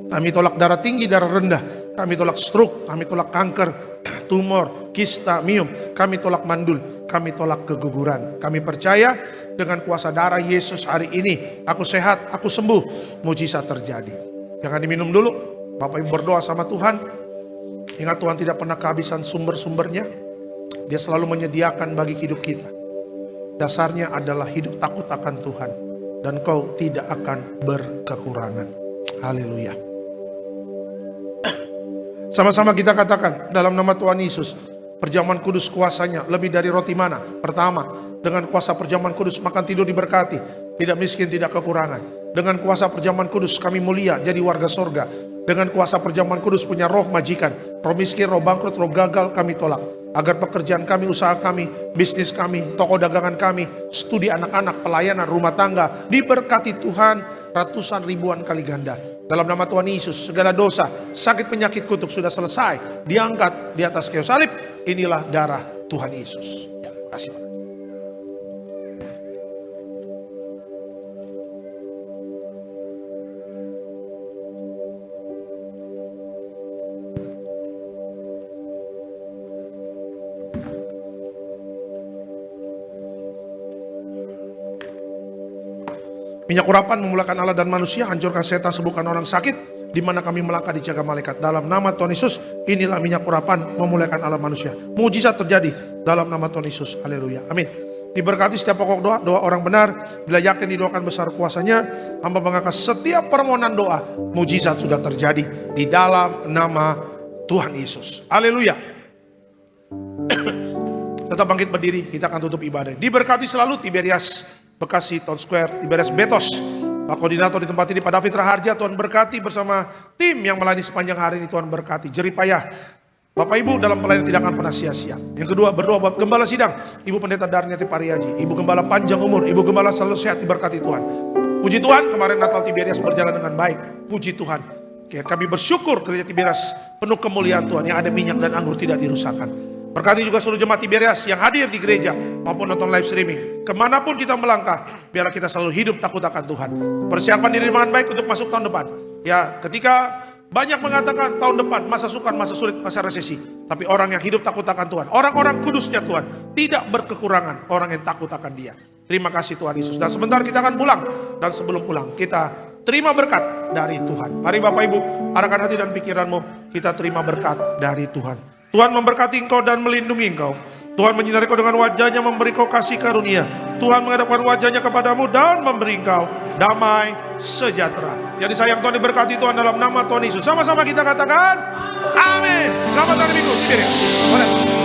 Kami tolak darah tinggi, darah rendah, kami tolak stroke, kami tolak kanker, tumor, kista, miom, kami tolak mandul, kami tolak keguguran. Kami percaya dengan kuasa darah Yesus hari ini, aku sehat, aku sembuh, mujizat terjadi. Jangan diminum dulu, Bapak Ibu berdoa sama Tuhan. Ingat Tuhan tidak pernah kehabisan sumber-sumbernya. Dia selalu menyediakan bagi hidup kita. Dasarnya adalah hidup takut akan Tuhan. Dan kau tidak akan berkekurangan. Haleluya. Sama-sama kita katakan dalam nama Tuhan Yesus. Perjamuan kudus kuasanya lebih dari roti mana. Pertama, dengan kuasa perjamuan kudus makan tidur diberkati. Tidak miskin, tidak kekurangan. Dengan kuasa perjamuan kudus kami mulia jadi warga sorga. Dengan kuasa perjamuan kudus punya roh majikan. Roh miskin, roh bangkrut, roh gagal kami tolak. Agar pekerjaan kami, usaha kami, bisnis kami, toko dagangan kami, studi anak-anak, pelayanan, rumah tangga diberkati Tuhan ratusan ribuan kali ganda. Dalam nama Tuhan Yesus, segala dosa, sakit penyakit kutuk sudah selesai, diangkat di atas kayu salib. Inilah darah Tuhan Yesus. Ya, terima kasih Pak. Minyak urapan memulakan Allah dan manusia, hancurkan setan, sembuhkan orang sakit, di mana kami melangkah dijaga malaikat. Dalam nama Tuhan Yesus, inilah minyak urapan memulakan Allah manusia. Mujizat terjadi dalam nama Tuhan Yesus. Haleluya. Amin. Diberkati setiap pokok doa, doa orang benar. Bila yakin didoakan besar kuasanya, hamba mengangkat setiap permohonan doa. Mujizat sudah terjadi di dalam nama Tuhan Yesus. Haleluya. Tetap bangkit berdiri, kita akan tutup ibadah. Diberkati selalu Tiberias Bekasi Town Square, Tiberias Betos, Pak Koordinator di tempat ini, Pak David Raharja, Tuhan berkati bersama tim yang melayani sepanjang hari ini, Tuhan berkati. Jeripayah, Bapak Ibu dalam pelayanan tidak akan pernah sia-sia. Yang kedua, berdoa buat Gembala Sidang, Ibu Pendeta Darniati Pariaji, Ibu Gembala panjang umur, Ibu Gembala selalu sehat diberkati Tuhan. Puji Tuhan, kemarin Natal Tiberias berjalan dengan baik. Puji Tuhan. Oke, kami bersyukur gereja Tiberias penuh kemuliaan Tuhan, yang ada minyak dan anggur tidak dirusakkan. Berkati juga seluruh jemaat Tiberias yang hadir di gereja maupun nonton live streaming. Kemanapun kita melangkah, biarlah kita selalu hidup takut akan Tuhan. Persiapan diri dengan baik untuk masuk tahun depan. Ya, ketika banyak mengatakan tahun depan masa sukar, masa sulit, masa resesi. Tapi orang yang hidup takut akan Tuhan, orang-orang kudusnya Tuhan, tidak berkekurangan orang yang takut akan Dia. Terima kasih Tuhan Yesus. Dan sebentar kita akan pulang. Dan sebelum pulang, kita terima berkat dari Tuhan. Mari Bapak Ibu, arahkan hati dan pikiranmu, kita terima berkat dari Tuhan. Tuhan memberkati engkau dan melindungi engkau. Tuhan menyinari kau dengan wajahnya, memberi kau kasih karunia. Tuhan menghadapkan wajahnya kepadamu dan memberi engkau damai sejahtera. Jadi sayang Tuhan, diberkati Tuhan dalam nama Tuhan Yesus. Sama-sama kita katakan, amin. Selamat hari Minggu. Boleh.